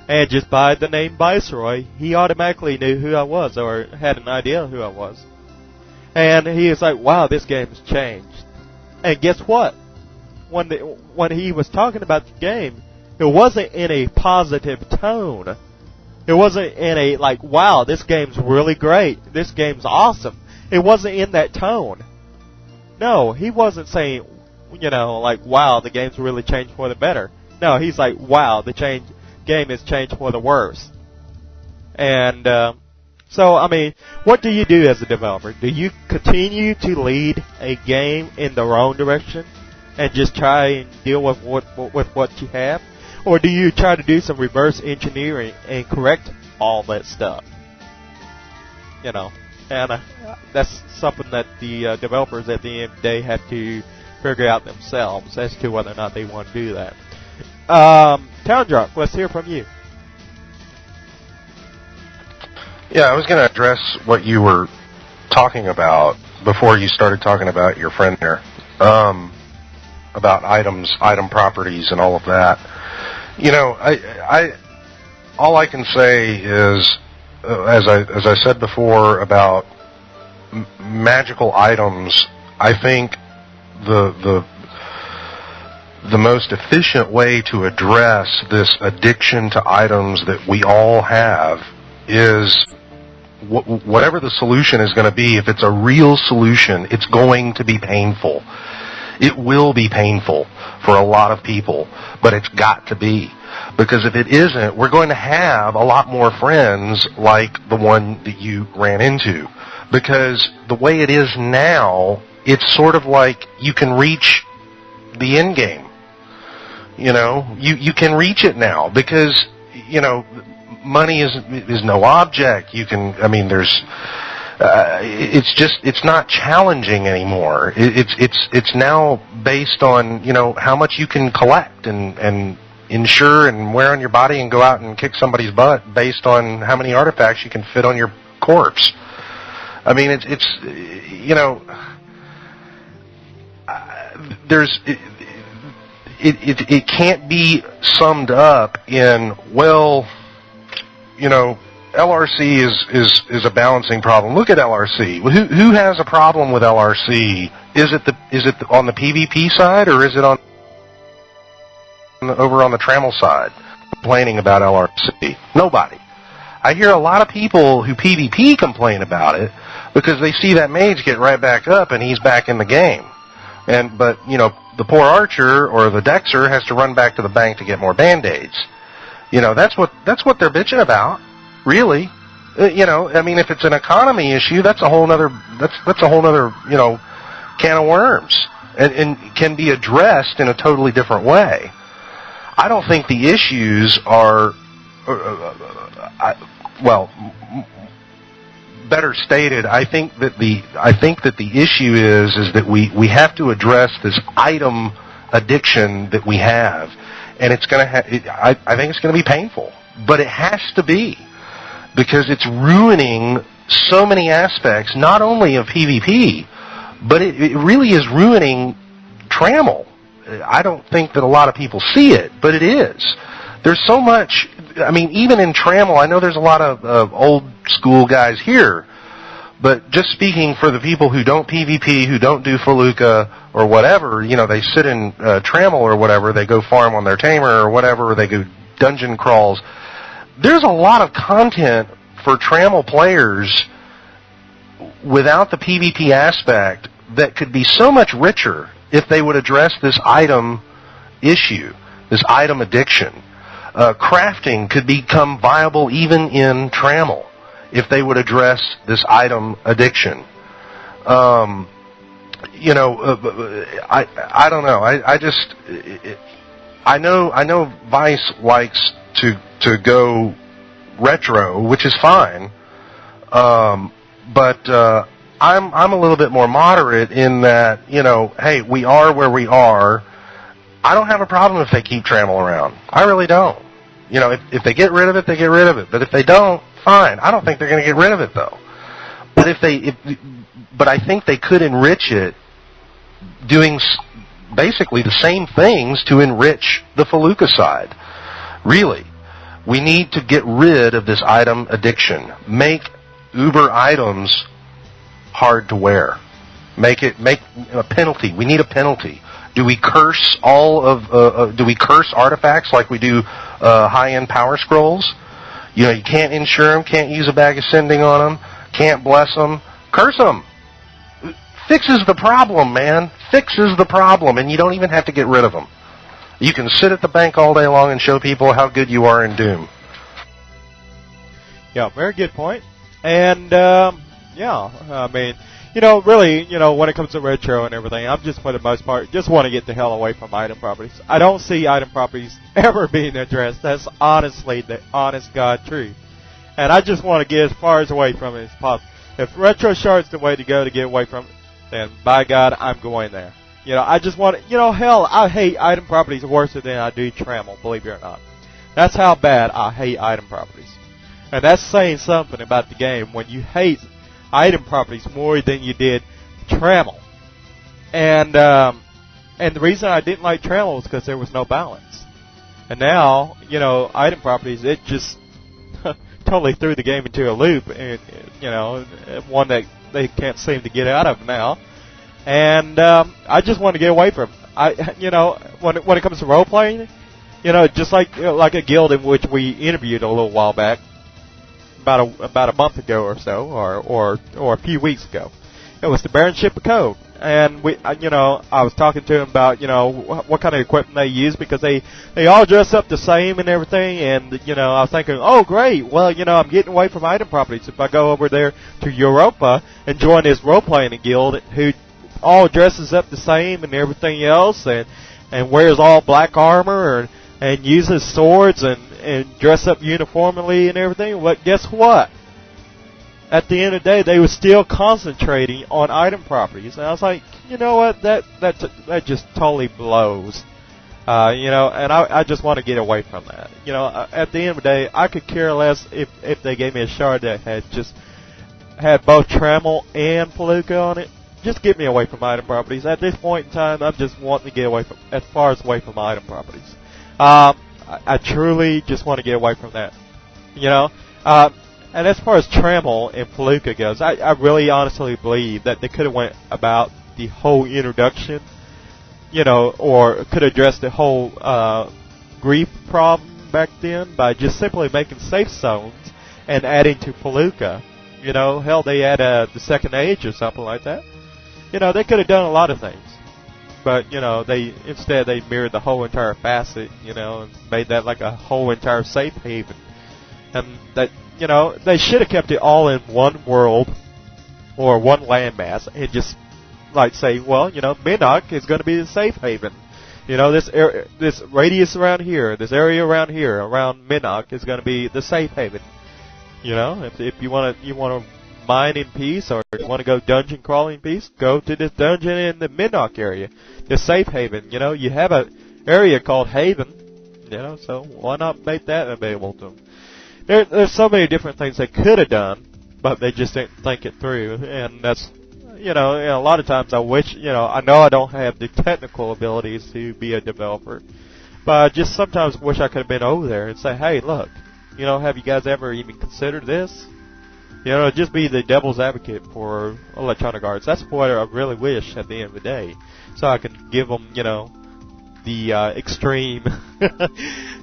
and just by the name Viceroy, he automatically knew who I was, or had an idea who I was. And he was like, wow, this game's changed. And guess what? When he was talking about the game, it wasn't in a positive tone. It wasn't in a, like, wow, this game's really great. This game's awesome. It wasn't in that tone. No, he wasn't saying, like, wow, the game's really changed for the better. No, he's like, wow, the game has changed for the worse. And, so, I mean, what do you do as a developer? Do you continue to lead a game in the wrong direction and just try and deal with what you have? Or do you try to do some reverse engineering and correct all that stuff? And that's something that the developers at the end of the day have to figure out themselves as to whether or not they want to do that. Town Drunk, let's hear from you. Yeah, I was going to address what you were talking about before you started talking about your friend there, about item properties and all of that. All I can say is, as I said before about magical items, I think the most efficient way to address this addiction to items that we all have is whatever the solution is going to be. If it's a real solution, it's going to be painful. It will be painful for a lot of people, but it's got to be. Because if it isn't, we're going to have a lot more friends like the one that you ran into. Because the way it is now, it's sort of like you can reach the end game. You can reach it now because, money is no object. There's, it's not challenging anymore. It's now based on, how much you can collect and insure and wear on your body and go out and kick somebody's butt based on how many artifacts you can fit on your corpse. It can't be summed up in, LRC is a balancing problem. Look at LRC. Who has a problem with LRC? Is it on the PvP side, or is it over on the Trammel side complaining about LRC? Nobody. I hear a lot of people who PvP complain about it because they see that mage get right back up and he's back in the game. But the poor archer or the dexer has to run back to the bank to get more band-aids. That's what they're bitching about, really. If it's an economy issue, that's a whole nother can of worms, and can be addressed in a totally different way. I don't think the issues are, better stated. I think that the issue is that we have to address this item addiction that we have, and it's going to I think it's going to be painful, but it has to be, because it's ruining so many aspects, not only of PvP, but it really is ruining Trammel. I don't think that a lot of people see it, but it is. There's so much. Even in Trammel, I know there's a lot of old school guys here, but just speaking for the people who don't PvP, who don't do Feluca or whatever, they sit in Trammel or whatever, they go farm on their tamer or whatever, or they go dungeon crawls. There's a lot of content for Trammel players without the PvP aspect that could be so much richer if they would address this item issue, this item addiction. Crafting could become viable even in Trammel if they would address this item addiction. I don't know. I know Vice likes to go retro, which is fine. But I'm a little bit more moderate in that, hey, we are where we are. I don't have a problem if they keep Trammel around. I really don't. If they get rid of it, they get rid of it. But if they don't, fine. I don't think they're going to get rid of it, though. But I think they could enrich it doing basically the same things to enrich the Feluca side. Really. We need to get rid of this item addiction. Make Uber items hard to wear. Make a penalty. We need a penalty. Do we curse do we curse artifacts like we do high-end power scrolls? You can't insure them, can't use a bag of sending on them, can't bless them. Curse them. Fixes the problem, man. Fixes the problem, and you don't even have to get rid of them. You can sit at the bank all day long and show people how good you are in Doom. Yeah, very good point. And, really, when it comes to retro and everything, I'm just, for the most part, just want to get the hell away from item properties. I don't see item properties ever being addressed. That's honestly the honest God truth. And I just want to get as far away from it as possible. If retro shard's the way to go to get away from it, then by God, I'm going there. I just want to, hell, I hate item properties worse than I do Trammel, believe it or not. That's how bad I hate item properties. And that's saying something about the game when you hate item properties more than you did Trammel. And the reason I didn't like Trammel was because there was no balance. And now, item properties, it just totally threw the game into a loop, and one that they can't seem to get out of now. And I just want to get away from it. When it comes to role playing, just like a guild in which we interviewed a little while back, about a month ago or so, or a few weeks ago. It was the Baronship of Code, and I was talking to him about what kind of equipment they use, because they all dress up the same and everything, and I was thinking, oh great, well I'm getting away from item properties if I go over there to Europa and join this role playing guild who all dresses up the same and everything else, and and wears all black armor and uses swords and dress up uniformly and everything. But guess what? At the end of the day, they were still concentrating on item properties. And I was like, you know what? That just totally blows. You know, and I just want to get away from that. You know, at the end of the day, I could care less if they gave me a shard that had both Trammel and Palooka on it. Just get me away from item properties. At this point in time, I'm just wanting to get away from item properties. I truly just want to get away from that. You know, and as far as Trammel and Palooka goes, I really honestly believe that they could have went about the whole introduction, you know, or could address the whole grief problem back then by just simply making safe zones and adding to Palooka. You know, hell, they add the second age or something like that. You know, they could have done a lot of things. But, you know, instead they mirrored the whole entire facet, you know, and made that like a whole entire safe haven. And that, you know, they should have kept it all in one world or one landmass and just, like, say, well, you know, Minnock is going to be the safe haven. You know, this radius around here, this area around here, around Minnock is going to be the safe haven. You know, if you want to mine in peace or you want to go dungeon crawling in peace, go to this dungeon in the Minnock area, the safe haven. You know, you have an area called Haven, you know, so why not make that available to them? There's so many different things they could have done, but they just didn't think it through, and that's, you know, a lot of times I wish, you know I don't have the technical abilities to be a developer, but I just sometimes wish I could have been over there and say, hey, look, you know, have you guys ever even considered this? You know, just be the devil's advocate for Electronic Arts. That's what I really wish at the end of the day. So I can give them, you know, the extreme,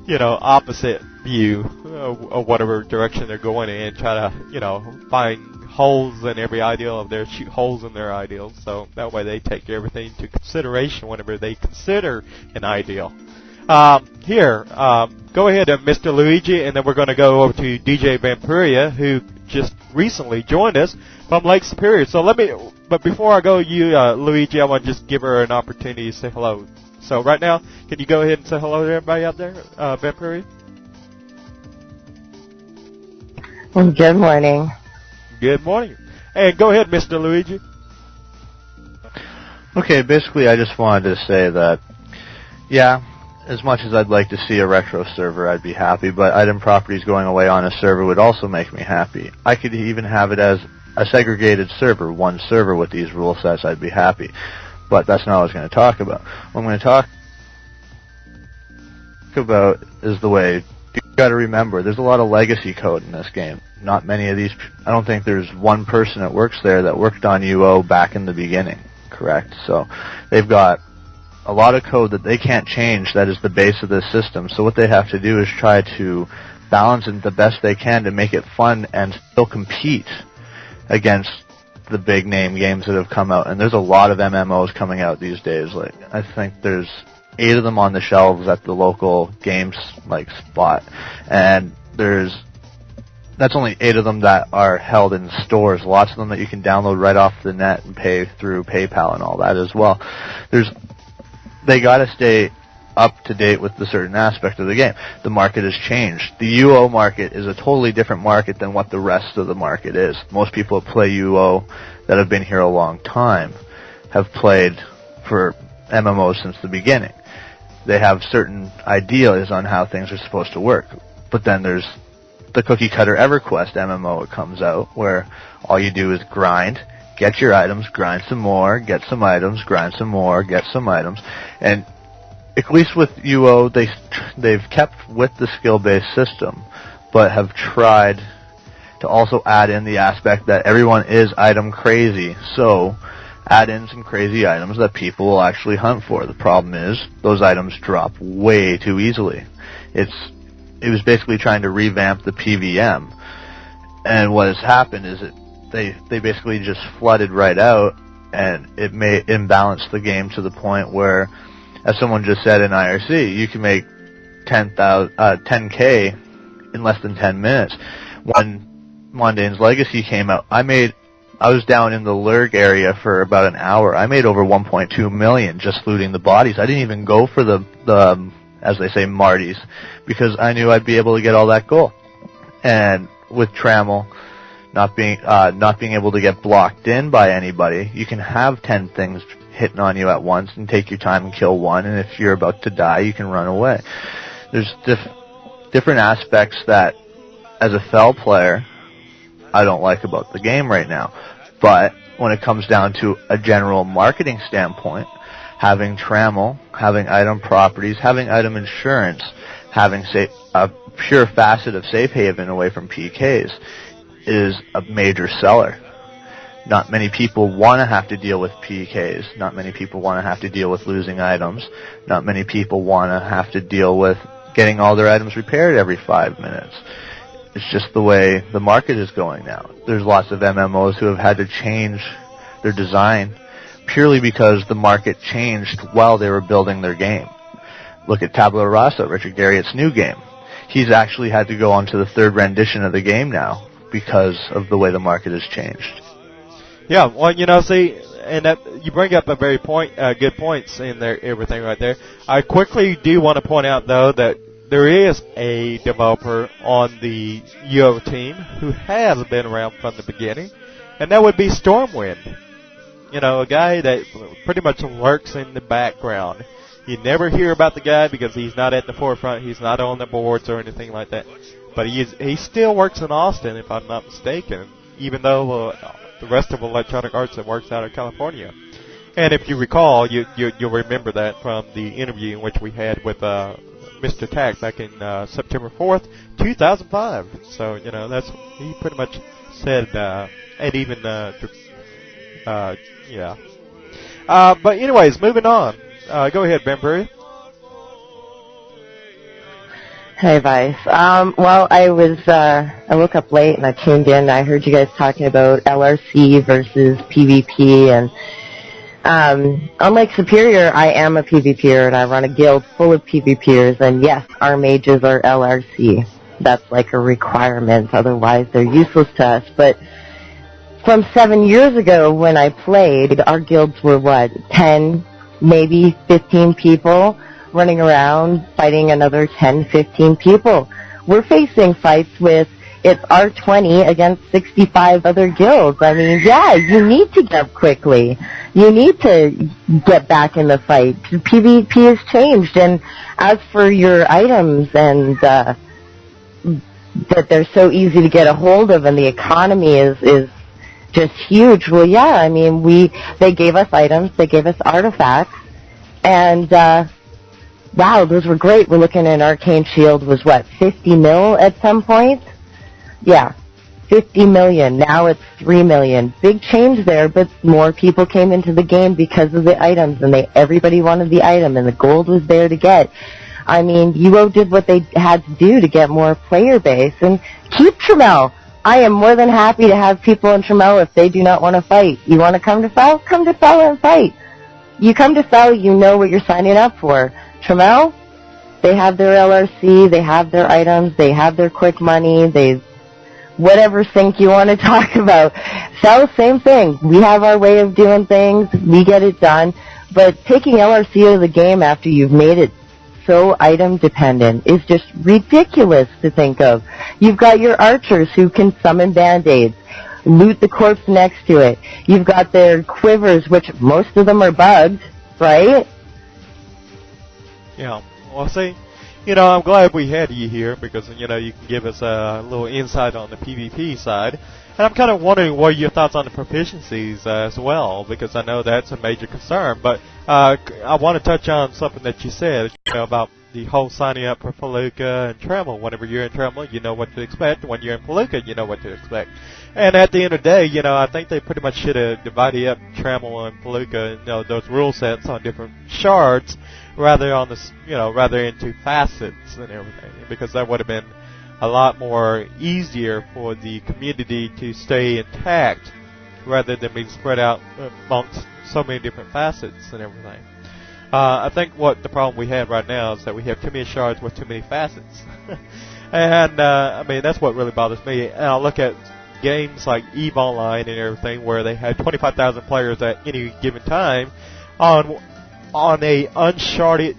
you know, opposite view of whatever direction they're going in and try to, you know, find holes in every ideal of theirs, shoot holes in their ideals. So that way they take everything into consideration whenever they consider an ideal. Here, go ahead, Mr. Luigi, and then we're going to go over to DJ Vampiria, who just recently joined us from Lake Superior. So but before I go, Luigi, I want to just give her an opportunity to say hello. So right now, can you go ahead and say hello to everybody out there, Vampiria? Good morning. Good morning. And go ahead, Mr. Luigi. Okay, basically I just wanted to say that, yeah, as much as I'd like to see a retro server, I'd be happy, but item properties going away on a server would also make me happy. I could even have it as a segregated server, one server with these rule sets, I'd be happy. But that's not what I was going to talk about. What I'm going to talk about is the way, you got to remember, there's a lot of legacy code in this game. Not many of these, I don't think there's one person that works there that worked on UO back in the beginning, correct? So they've got a lot of code that they can't change that is the base of this system. So what they have to do is try to balance it the best they can to make it fun and still compete against the big name games that have come out. And there's a lot of MMOs coming out these days. Like, I think there's 8 of them on the shelves at the local games like spot. And that's only 8 of them that are held in stores. Lots of them that you can download right off the net and pay through PayPal and all that as well. They gotta stay up to date with the certain aspect of the game. The market has changed. The UO market is a totally different market than what the rest of the market is. Most people that play UO that have been here a long time have played for MMOs since the beginning. They have certain ideas on how things are supposed to work. But then there's the cookie cutter EverQuest MMO that comes out where all you do is grind, get your items, grind some more, get some items, grind some more, get some items. And at least with UO, they've kept with the skill-based system, but have tried to also add in the aspect that everyone is item crazy. So add in some crazy items that people will actually hunt for. The problem is those items drop way too easily. It was basically trying to revamp the PVM. And what has happened is they basically just flooded right out, and it may imbalance the game to the point where, as someone just said in IRC, you can make 10K in less than 10 minutes. When Mondane's Legacy came out, I made I was down in the Lurg area for about an hour. I made over 1.2 million just looting the bodies. I didn't even go for the as they say, Marties, because I knew I'd be able to get all that gold. And with Trammel not being able to get blocked in by anybody, you can have 10 things hitting on you at once and take your time and kill one, and if you're about to die, you can run away. There's different aspects that, as a fell player, I don't like about the game right now. But when it comes down to a general marketing standpoint, having Trammel, having item properties, having item insurance, having a pure facet of safe haven away from PKs is a major seller. Not many people want to have to deal with PKs. Not many people want to have to deal with losing items. Not many people want to have to deal with getting all their items repaired every 5 minutes. It's just the way the market is going now. There's lots of MMOs who have had to change their design purely because the market changed while they were building their game. Look at Tabula Rasa, Richard Garriott's new game. He's actually had to go on to the third rendition of the game now because of the way the market has changed. Yeah, well, you know, see, and that you bring up a very good points in there, everything right there. I quickly do want to point out, though, that there is a developer on the UO team who has been around from the beginning, and that would be Stormwind. You know, a guy that pretty much lurks in the background. You never hear about the guy because he's not at the forefront. He's not on the boards or anything like that. But he still works in Austin, if I'm not mistaken, even though the rest of Electronic Arts works out of California. And if you recall, you'll remember that from the interview in which we had with Mr. Tack back in September 4th, 2005. So, you know, he pretty much said, and even, yeah. But anyways, moving on. Go ahead, Ben Brew. Hey, Vice. Well, I woke up late and I tuned in. I heard you guys talking about LRC versus PvP, and unlike Superior, I am a PvPer and I run a guild full of PvPers, and yes, our mages are LRC. That's like a requirement, otherwise they're useless to us. But from 7 years ago when I played, our guilds were 10, maybe 15 people running around fighting another 10, 15 people. We're facing fights with it's R20 against 65 other guilds. I mean, yeah, you need to get up quickly. You need to get back in the fight. PvP has changed, and as for your items and that they're so easy to get a hold of and the economy is just huge. Well, yeah, I mean, they gave us items, they gave us artifacts, and wow, those were great. We're looking at Arcane Shield was 50 mil at some point? Yeah, 50 million. Now it's 3 million. Big change there, but more people came into the game because of the items, and everybody wanted the item, and the gold was there to get. I mean, UO did what they had to do to get more player base, and keep Trammel. I am more than happy to have people in Trammel if they do not want to fight. You want to come to Fel? Come to Fel and fight. You come to Fel, you know what you're signing up for. Trammel, they have their LRC, they have their items, they have their quick money, whatever sync you want to talk about. Fel, same thing. We have our way of doing things, we get it done, but taking LRC out of the game after you've made it so item dependent is just ridiculous to think of. You've got your archers who can summon band-aids, loot the corpse next to it. You've got their quivers, which most of them are bugged, right? Yeah. Well, see, you know, I'm glad we had you here because, you know, you can give us a little insight on the PvP side. And I'm kind of wondering what are your thoughts on the proficiencies as well, because I know that's a major concern. But I want to touch on something that you said, you know, about the whole signing up for Felucca and Trammel. Whenever you're in Trammel, you know what to expect. When you're in Felucca, you know what to expect. And at the end of the day, you know, I think they pretty much should have divided up Trammel and Felucca, you know, those rule sets on different shards, rather into facets and everything, because that would have been a lot more easier for the community to stay intact rather than being spread out amongst so many different facets and everything. I think what the problem we have right now is that we have too many shards with too many facets. And, I mean, that's what really bothers me. And I look at games like EVE Online and everything, where they had 25,000 players at any given time on a uncharted,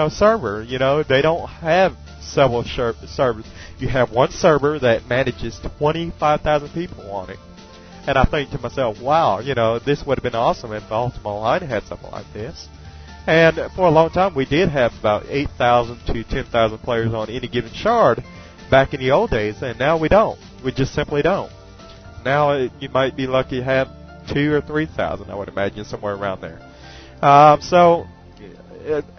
server. They don't have several servers. You have one server that manages 25,000 people on it. And I think to myself, wow, this would have been awesome if Ultima Online had something like this. And for a long time, we did have about 8,000 to 10,000 players on any given shard back in the old days, and now we don't. We just simply don't. Now you might be lucky to have 2,000 or 3,000, I would imagine, somewhere around there.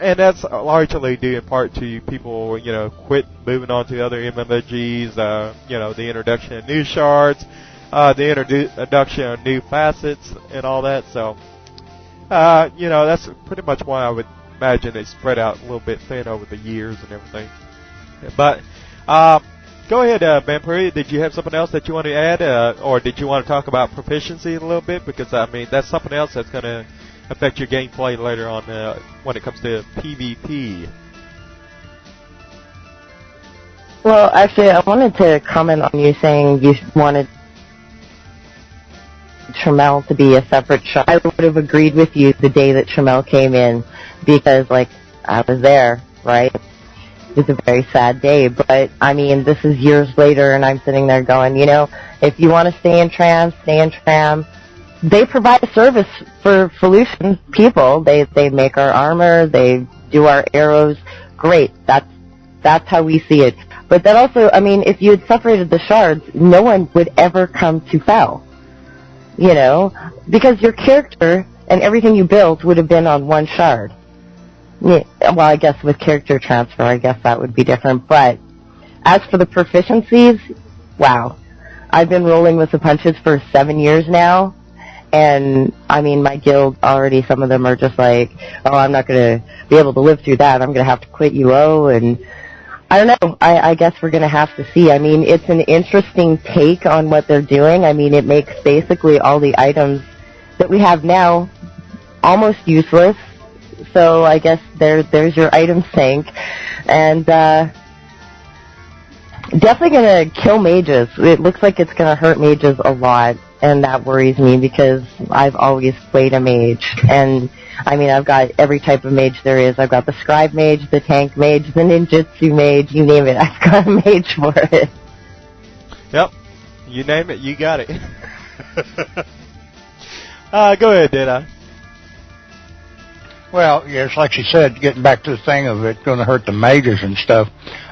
And that's largely due in part to people, quit moving on to other MMOGs, the introduction of new shards, the introduction of new facets and all that. So, that's pretty much why I would imagine they spread out a little bit thin over the years and everything. But, go ahead, Vampire. Did you have something else that you want to add, or did you want to talk about proficiency a little bit? Because, that's something else that's going to affect your gameplay later on when it comes to PvP. Well, actually, I wanted to comment on you saying you wanted Trammell to be a separate shop. I would have agreed with you the day that Trammell came in, because, I was there, right? It was a very sad day, but, this is years later, and I'm sitting there going, if you want to stay in Tram, stay in Tram. They provide a service for Felucian people. They make our armor, they do our arrows. Great. That's how we see it. But that also, if you had separated the shards, no one would ever come to Fel. Because your character and everything you built would have been on one shard. Yeah, well, I guess with character transfer, I guess that would be different. But as for the proficiencies, wow. I've been rolling with the punches for 7 years now. And, my guild already, some of them are just like, oh, I'm not going to be able to live through that. I'm going to have to quit UO. And I don't know. I guess we're going to have to see. It's an interesting take on what they're doing. It makes basically all the items that we have now almost useless. So I guess there's your item sink. And definitely going to kill mages. It looks like it's going to hurt mages a lot. And that worries me because I've always played a mage. And, I've got every type of mage there is. I've got the scribe mage, the tank mage, the ninjutsu mage, you name it. I've got a mage for it. Yep. You name it, you got it. Go ahead, Dana. Well, yes, like she said, getting back to the thing of it going to hurt the mages and stuff,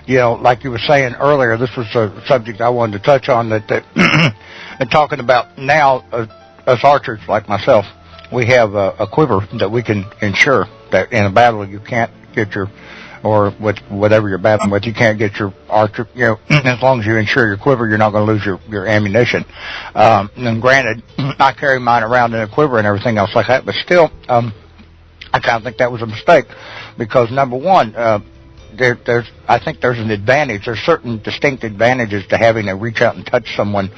like you were saying earlier, this was a subject I wanted to touch on that and talking about now, us archers like myself, we have a quiver that we can ensure that in a battle you can't get or with whatever you're battling with, you can't get your archer, as long as you ensure your quiver, you're not going to lose your ammunition. And granted, I carry mine around in a quiver and everything else like that, but still, I kind of think that was a mistake because number one, I think there's an advantage. There's certain distinct advantages to having a reach out and touch someone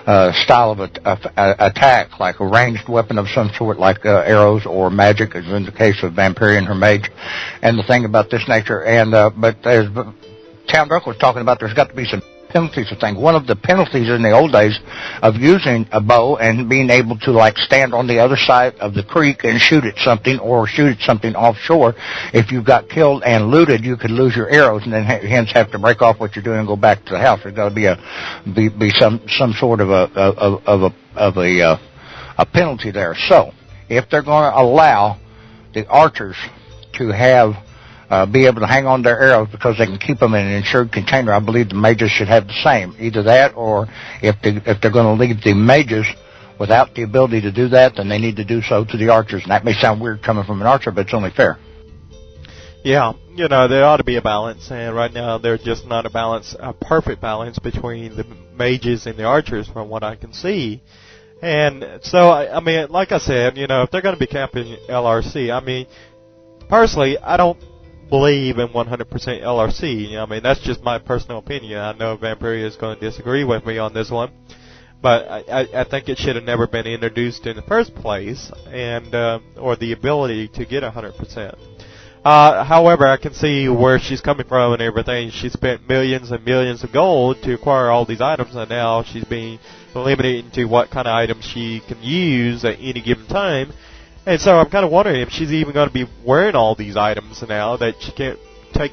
style of attack, like a ranged weapon of some sort, like arrows or magic, as in the case of Vampire and her mage. And the thing about this nature, but as Town Drunk was talking about, there's got to be some penalties of things. One of the penalties in the old days of using a bow and being able to stand on the other side of the creek and shoot at something or shoot at something offshore, if you got killed and looted, you could lose your arrows and then hence have to break off what you're doing and go back to the house. There's got to be some sort of a penalty there. So if they're going to allow the archers to have be able to hang on to their arrows because they can keep them in an insured container, I believe the mages should have the same. Either that, or if they're going to leave the mages without the ability to do that, then they need to do so to the archers. And that may sound weird coming from an archer, but it's only fair. Yeah, there ought to be a balance, and right now there's just not a perfect balance between the mages and the archers from what I can see. And so, like I said, if they're going to be camping LRC, personally, I don't believe in 100% LRC. That's just my personal opinion. I know Vampire is going to disagree with me on this one, but I think it should have never been introduced in the first place, and or the ability to get 100%. However, I can see where she's coming from and everything. She spent millions and millions of gold to acquire all these items, and now she's being limited to what kind of items she can use at any given time. And so I'm kind of wondering if she's even going to be wearing all these items now, that she can't take,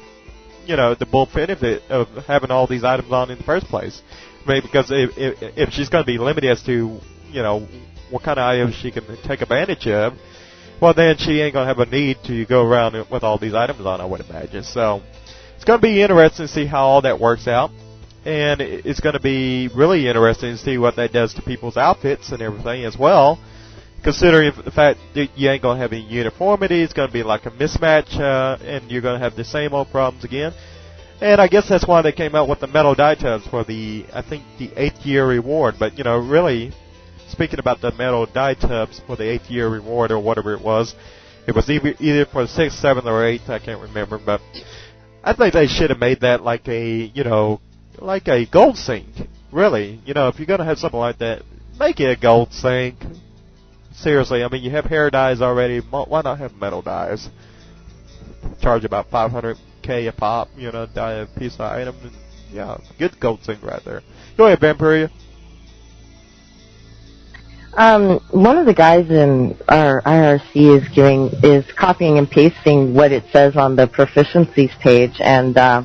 the full benefit of having all these items on in the first place. I mean, because if she's going to be limited as to, what kind of items she can take advantage of, well, then she ain't going to have a need to go around with all these items on, I would imagine. So it's going to be interesting to see how all that works out. And it's going to be really interesting to see what that does to people's outfits and everything as well. Considering the fact that you ain't going to have any uniformity, it's going to be like a mismatch, and you're going to have the same old problems again. And I guess that's why they came out with the metal die tubs for the 8th year reward. But, really, speaking about the metal die tubs for the 8th year reward or whatever it was either for the 6th, 7th, or 8th, I can't remember. But I think they should have made that like a, like a gold sink. Really, if you're going to have something like that, make it a gold sink. Seriously, I mean, you have hair dyes already. Why not have metal dyes? Charge about $500K a pop, dye a piece of item. And, yeah, good gold sink right there. Go ahead, Vampyria. One of the guys in our IRC is copying and pasting what it says on the proficiencies page, and I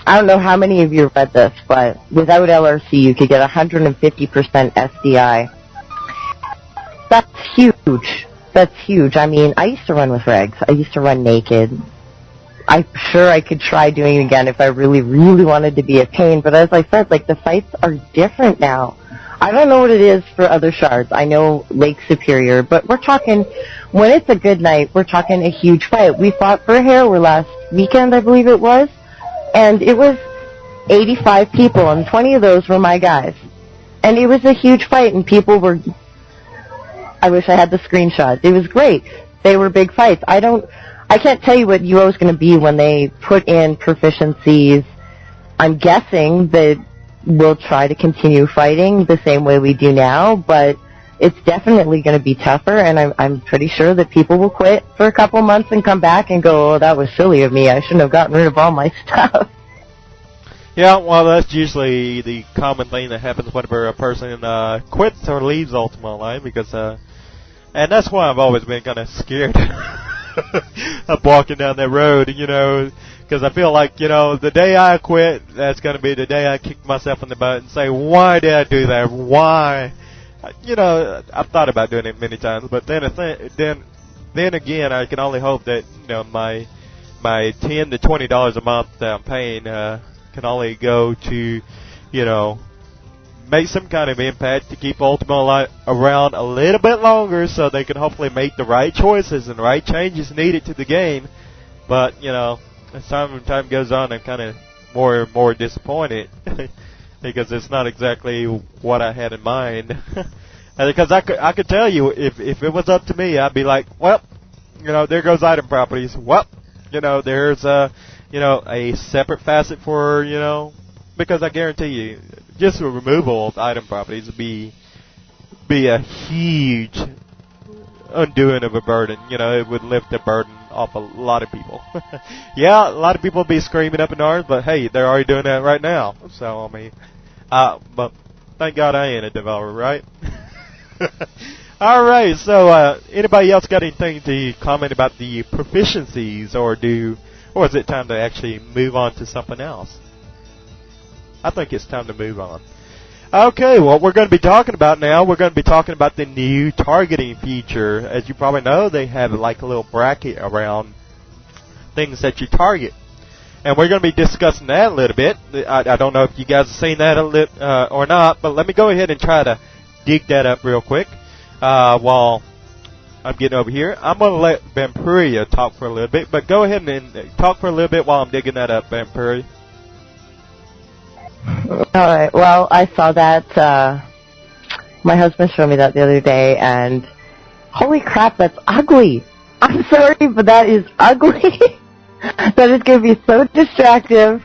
don't know how many of you read this, but without LRC you could get 150% SDI. That's huge. That's huge. I mean, I used to run with regs. I used to run naked. I'm sure I could try doing it again if I really, really wanted to be a pain, but as I said, the fights are different now. I don't know what it is for other shards. I know Lake Superior, but we're talking, when it's a good night, we're talking a huge fight. We fought for Hairware last weekend, I believe it was, and it was 85 people, and 20 of those were my guys. And it was a huge fight, and people were, I wish I had the screenshot. It was great. They were big fights. I can't tell you what UO is going to be when they put in proficiencies. I'm guessing that we'll try to continue fighting the same way we do now, but it's definitely going to be tougher, and I'm pretty sure that people will quit for a couple months and come back and go, oh, that was silly of me. I shouldn't have gotten rid of all my stuff. Yeah, well, that's usually the common thing that happens whenever a person quits or leaves Ultima Online, because, and that's why I've always been kind of scared of walking down that road, because I feel like, the day I quit, that's going to be the day I kick myself in the butt and say, why did I do that? Why? I've thought about doing it many times, but then again, I can only hope that, my $10 to $20 a month that I'm paying, can only go to, make some kind of impact to keep Ultima around a little bit longer, so they can hopefully make the right choices and the right changes needed to the game. But, as time goes on, I'm kind of more and more disappointed because it's not exactly what I had in mind. Because I could tell you, if it was up to me, I'd be like, well, there goes item properties. Well, there's a separate facet for, because I guarantee you, just the removal of item properties would be a huge undoing of a burden. It would lift the burden off a lot of people. Yeah, a lot of people will be screaming up in arms, but hey, they're already doing that right now. So, I mean, but thank God I ain't a developer, right? Alright, so, anybody else got anything to comment about the proficiencies, or is it time to actually move on to something else? I think it's time to move on. Okay, what we're going to be talking about now, we're going to be talking about the new targeting feature. As you probably know, they have like a little bracket around things that you target. And we're going to be discussing that a little bit. I don't know if you guys have seen that or not, but let me go ahead and try to dig that up real quick while I'm getting over here. I'm going to let Vampyria talk for a little bit, but go ahead and talk for a little bit while I'm digging that up, Vampyria. Alright, well, I saw that, my husband showed me that the other day, and holy crap, that's ugly! I'm sorry, but that is ugly! That is going to be so distractive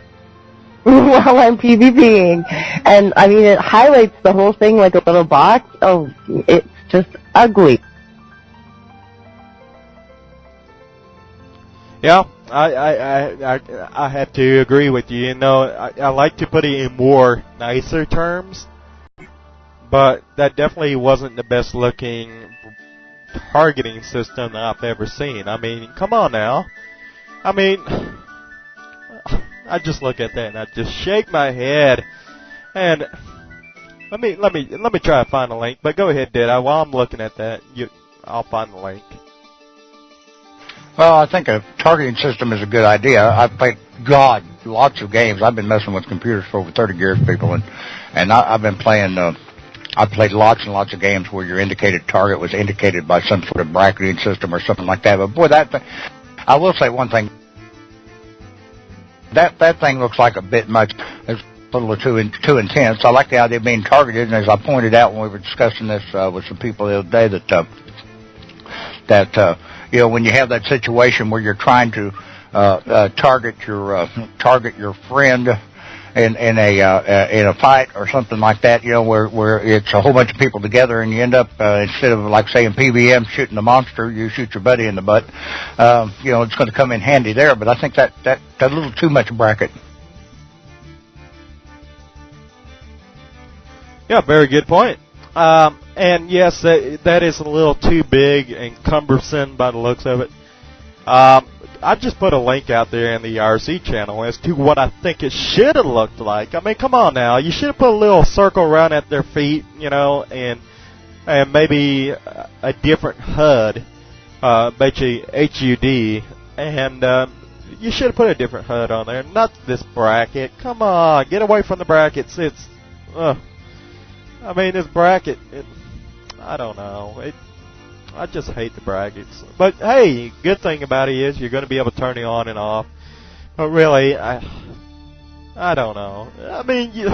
while I'm PvPing. And, I mean, it highlights the whole thing like a little box. Oh, it's just ugly. Yeah, I have to agree with you. You know, I like to put it in more nicer terms, but that definitely wasn't the best looking targeting system that I've ever seen. I mean, come on now. I mean, I just look at that and I just shake my head. And let me try to find a link. But go ahead, Did. While I'm looking at that, I'll find the link. Well, I think a targeting system is a good idea. I've played, lots of games. I've been messing with computers for over 30 years, people, and I've been playing, I played lots and lots of games where your indicated target was indicated by some sort of bracketing system or something like that. But boy, I will say one thing. That thing looks like a bit much. It's a little too intense. I like the idea of being targeted, and as I pointed out when we were discussing this with some people the other day, that you know, when you have that situation where you're trying to target your friend in a fight or something like that, you know, where it's a whole bunch of people together and you end up instead of like say in PVM shooting the monster, you shoot your buddy in the butt. You know, it's going to come in handy there. But I think that a little too much bracket. Yeah, very good point. And yes, that is a little too big and cumbersome by the looks of it. I just put a link out there in the RC channel as to what I think it should have looked like. I mean, come on now. You should have put a little circle around at their feet, you know, and maybe a different HUD, basically HUD, and you should have put a different HUD on there, not this bracket. Come on, get away from the brackets. I mean, this bracket, I don't know. I just hate the brackets. But, hey, good thing about it is you're going to be able to turn it on and off. But really, I don't know. I mean, you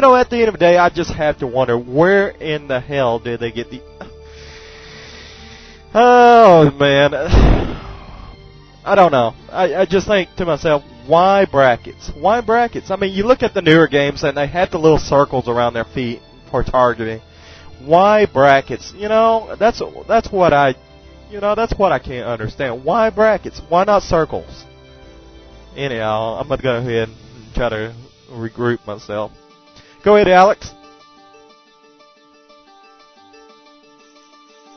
know, at the end of the day, I just have to wonder, where in the hell did they get the... Oh, man. I don't know. I just think to myself, why brackets? Why brackets? I mean, you look at the newer games and they had the little circles around their feet for targeting. Why brackets? You know, that's what I can't understand. Why brackets? Why not circles? Anyhow, I'm gonna go ahead and try to regroup myself. Go ahead, Alex.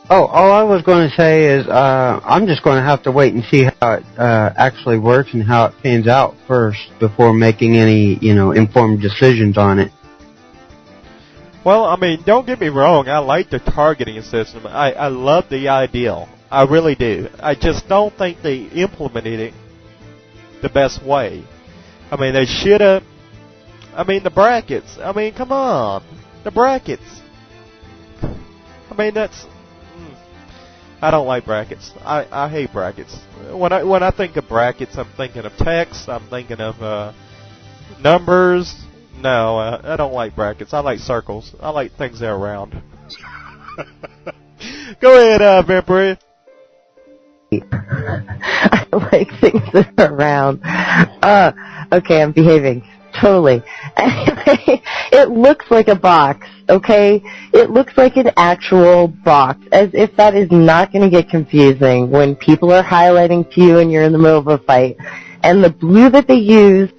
Oh, all I was going to say is I'm just going to have to wait and see how it actually works and how it pans out first before making any, you know, informed decisions on it. Well, I mean, don't get me wrong. I like the targeting system. I love the ideal. I really do. I just don't think they implemented it the best way. I mean, they should have. I mean, the brackets. I mean, come on. The brackets. I mean, that's... I don't like brackets. I hate brackets. When I think of brackets, I'm thinking of text. I'm thinking of numbers. No, I don't like brackets. I like circles. I like things that are round. Go ahead, Vampire. I like things that are round. Okay, I'm behaving. Totally. Anyway, it looks like a box, okay? It looks like an actual box, as if that is not going to get confusing when people are highlighting to you and you're in the middle of a fight. And the blue that they use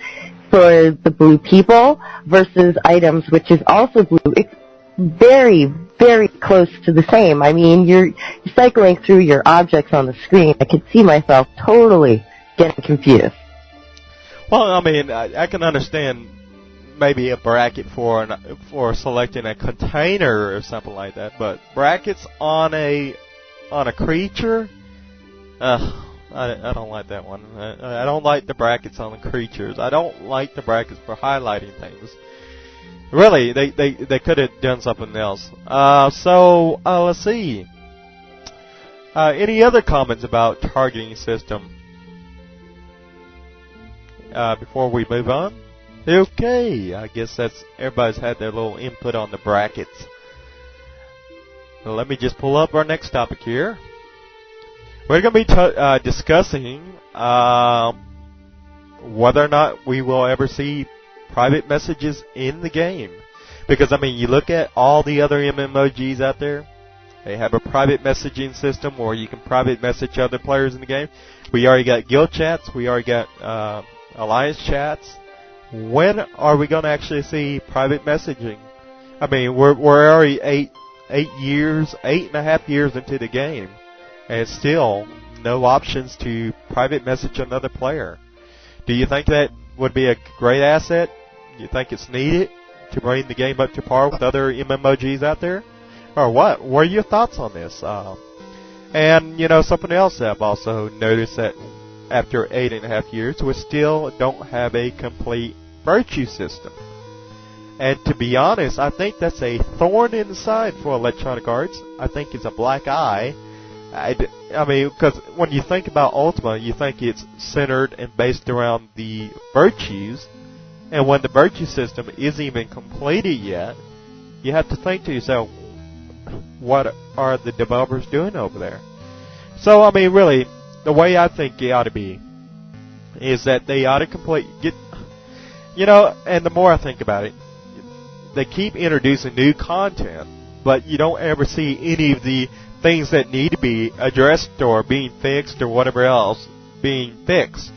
for the blue people versus items, which is also blue, it's very, very close to the same. I mean, you're cycling through your objects on the screen. I could see myself totally getting confused. Well, I mean, I can understand maybe a bracket for selecting a container or something like that, but brackets on a creature, I don't like that one. I don't like the brackets on the creatures. I don't like the brackets for highlighting things. Really, they could have done something else. So let's see. Any other comments about targeting system? Before we move on? Okay, I guess everybody's had their little input on the brackets. So let me just pull up our next topic here. We're going to be discussing whether or not we will ever see private messages in the game. Because, I mean, you look at all the other MMOGs out there, They have a private messaging system where you can private message other players in the game. We already got guild chats. We already got alliance chats. When are we going to actually see private messaging? I mean, we're already 8.5 years into the game, and still no options to private message another player. Do you think that would be a great asset? Do you think it's needed to bring the game up to par with other MMOGs out there? Or what? What are your thoughts on this? And, something else I've also noticed that after 8.5 years, we still don't have a complete virtue system. And to be honest, I think that's a thorn in the side for Electronic Arts. I think it's a black eye. I mean, because when you think about Ultima, you think it's centered and based around the virtues. And when the virtue system isn't even completed yet, you have to think to yourself, what are the developers doing over there? So, I mean, really, the way I think it ought to be is that they ought to and the more I think about it, they keep introducing new content, but you don't ever see any of the things that need to be addressed or being fixed or whatever else being fixed.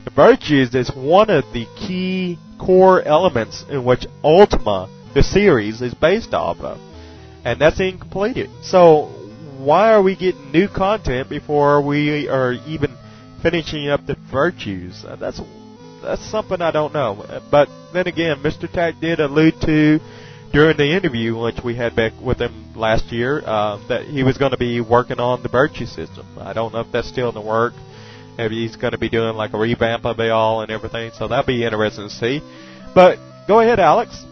The virtues is one of the key core elements in which Ultima, the series, is based off of. And that's incompleted. So why are we getting new content before we are even finishing up the virtues? That's something I don't know. But then again, Mr. Tack did allude to during the interview which we had back with him last year that he was going to be working on the virtue system. I don't know if that's still in the work. Maybe he's going to be doing like a revamp of it all and everything. So that'll be interesting to see. But go ahead, Alex.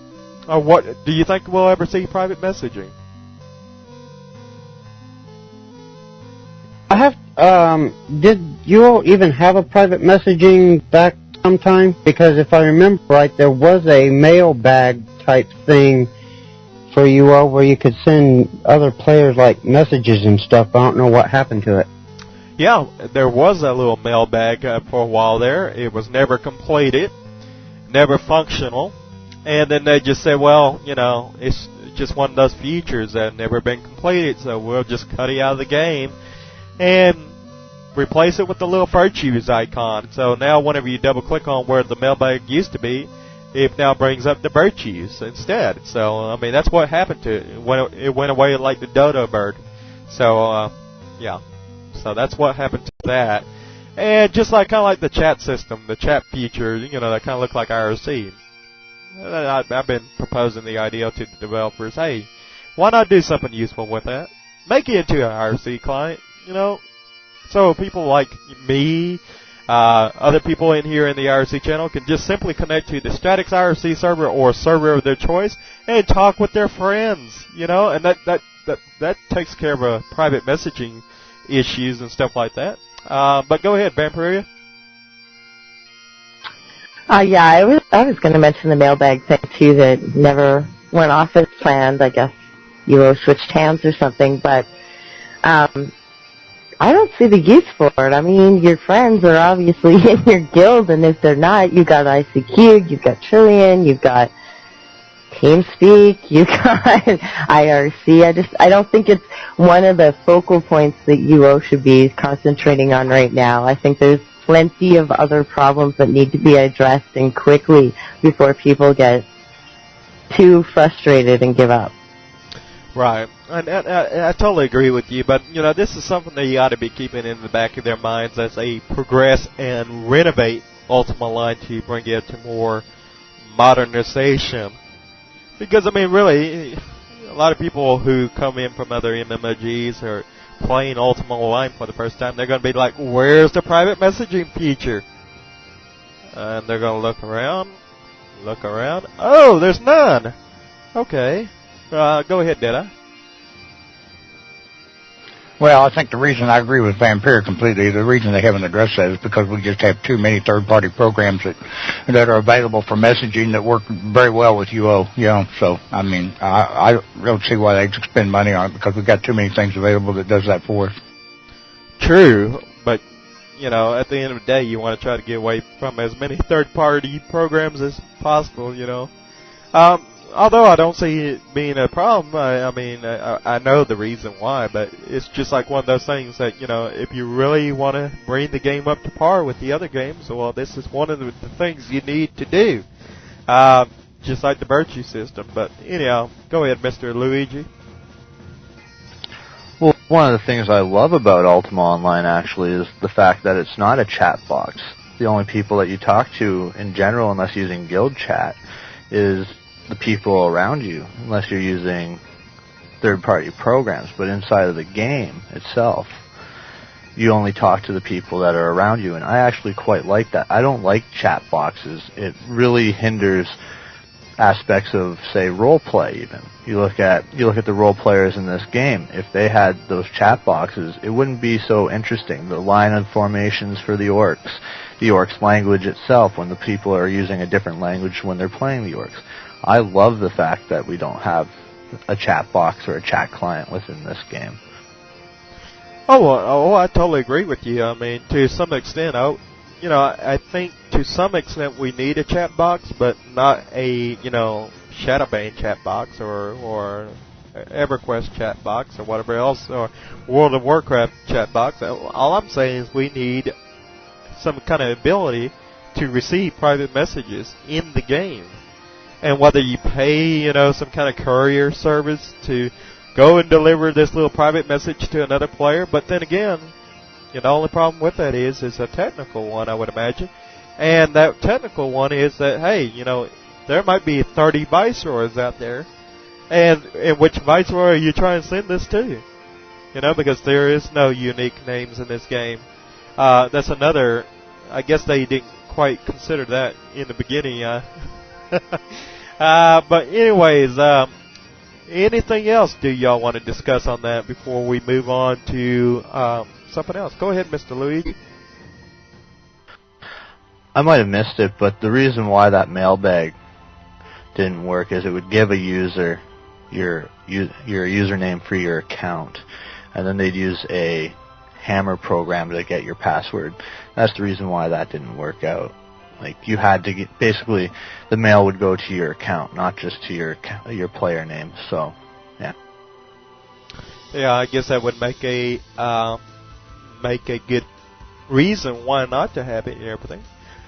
What do you think we'll ever see private messaging? Did you all even have a private messaging back sometime? Because if I remember right, there was a mailbag type thing for you all where you could send other players like messages and stuff. I don't know what happened to it. Yeah, there was a little mailbag for a while there. It was never completed, never functional. And then they just said, well, it's just one of those features that have never been completed, so we'll just cut it out of the game and replace it with the little virtues icon. So now whenever you double click on where the mailbag used to be, it now brings up the virtues instead. So, I mean, that's what happened to it. It went away like the dodo bird. So, yeah. So that's what happened to that. And just kind of like the chat system, the chat feature, that kind of look like IRC. I've been proposing the idea to the developers, hey, why not do something useful with that? Make it into an IRC client, so people like me, other people in here in the IRC channel can just simply connect to the Statix IRC server or server of their choice and talk with their friends, and that takes care of private messaging issues and stuff like that. But go ahead, Vampiria. Yeah, I was going to mention the mailbag thing too that never went off as planned. I guess UO switched hands or something, but I don't see the use for it. I mean, your friends are obviously in your guild, and if they're not, you've got ICQ, you've got Trillion, you've got TeamSpeak, you've got IRC. I don't think it's one of the focal points that UO should be concentrating on right now. I think there's plenty of other problems that need to be addressed and quickly before people get too frustrated and give up. Right. I totally agree with you, but, this is something that you ought to be keeping in the back of their minds as they progress and renovate Ultima Line to bring it to more modernization. Because, I mean, really, a lot of people who come in from other MMOGs or playing Ultima Online for the first time, they're going to be like, where's the private messaging feature? And they're going to look around. Oh, there's none. Okay. Go ahead, Detta. Well, I think the reason I agree with Vampire completely, the reason they haven't addressed that is because we just have too many third-party programs that are available for messaging that work very well with UO, So, I mean, I don't see why they spend money on it because we've got too many things available that does that for us. True, but, at the end of the day, you want to try to get away from as many third-party programs as possible, although I don't see it being a problem, I know the reason why, but it's just like one of those things that, if you really want to bring the game up to par with the other games, well, this is one of the things you need to do. Just like the virtue system. But anyhow, go ahead, Mr. Luigi. Well, one of the things I love about Ultima Online actually is the fact that it's not a chat box. The only people that you talk to in general, unless using guild chat, is the people around you, unless you're using third-party programs. But inside of the game itself, you only talk to the people that are around you, and I actually quite like that. I don't like chat boxes. It really hinders aspects of, say, role play. Even you look at the role players in this game. If they had those chat boxes, it wouldn't be so interesting. The line of formations for the orcs language itself, when the people are using a different language when they're playing the orcs. I love the fact that we don't have a chat box or a chat client within this game. Oh, I totally agree with you. I mean, to some extent, I think to some extent we need a chat box, but not a, Shadowbane chat box or EverQuest chat box or whatever else, or World of Warcraft chat box. All I'm saying is we need some kind of ability to receive private messages in the game. And whether you pay, some kind of courier service to go and deliver this little private message to another player, but then again, the only problem with that is a technical one, I would imagine. And that technical one is that, hey, there might be 30 viceroys out there, and which viceroy are you trying to send this to? Because there is no unique names in this game. That's another, I guess they didn't quite consider that in the beginning. But anyways, anything else do y'all want to discuss on that before we move on to something else? Go ahead, Mr. Luigi. I might have missed it, but the reason why that mailbag didn't work is it would give a user your username for your account, and then they'd use a hammer program to get your password. That's the reason why that didn't work out. Like, you had to get, basically, the mail would go to your account, not just to your player name. So, yeah. Yeah, I guess that would make a good reason why not to have it and everything.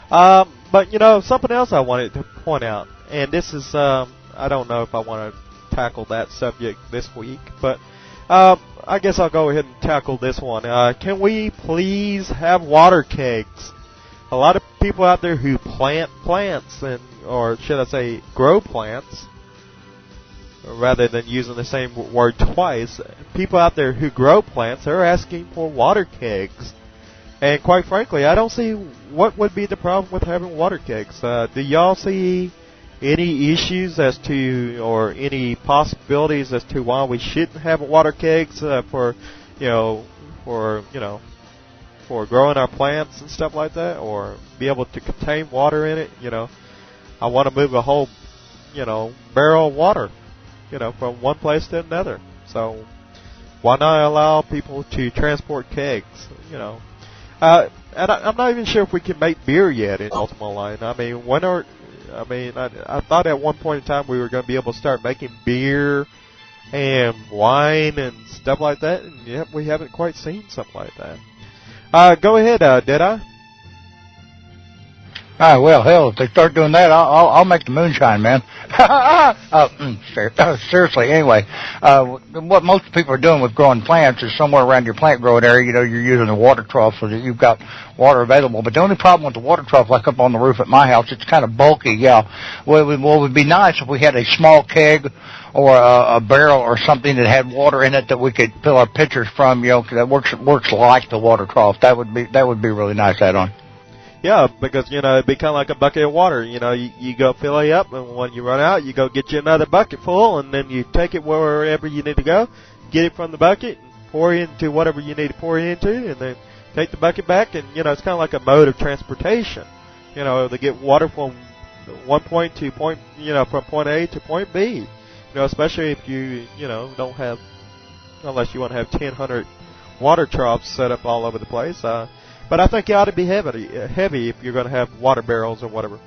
But something else I wanted to point out, and this is I don't know if I want to tackle that subject this week, but I guess I'll go ahead and tackle this one. Can we please have water kegs? A lot of people out there who plant plants, or should I say grow plants, rather than using the same word twice, people out there who grow plants are asking for water kegs. And quite frankly, I don't see what would be the problem with having water kegs. Do y'all see any issues as to, or any possibilities as to why we shouldn't have water kegs for growing our plants and stuff like that, or be able to contain water in it? I want to move a whole, barrel of water, from one place to another. So why not allow people to transport kegs? And I'm not even sure if we can make beer yet in Ultima Online. I mean, I thought at one point in time we were going to be able to start making beer and wine and stuff like that, and yet we haven't quite seen something like that. Go ahead, Deadeye. Well, hell, if they start doing that, I'll make the moonshine, man. Seriously, anyway, what most people are doing with growing plants is somewhere around your plant growing area, you're using a water trough so that you've got water available. But the only problem with the water trough, like up on the roof at my house, it's kind of bulky, yeah. Well, it would be nice if we had a small keg or a barrel or something that had water in it that we could fill our pitchers from, that works like the water trough. That would be really nice add-on. Yeah, because, it'd be kind of like a bucket of water. You go fill it up, and when you run out, you go get you another bucket full, and then you take it wherever you need to go, get it from the bucket, and pour it into whatever you need to pour it into, and then take the bucket back, and, it's kind of like a mode of transportation. To get water from one point to point, from point A to point B. Especially if you, don't have, unless you want to have 1,000 water troughs set up all over the place. But I think you ought to be heavy if you're going to have water barrels or whatever.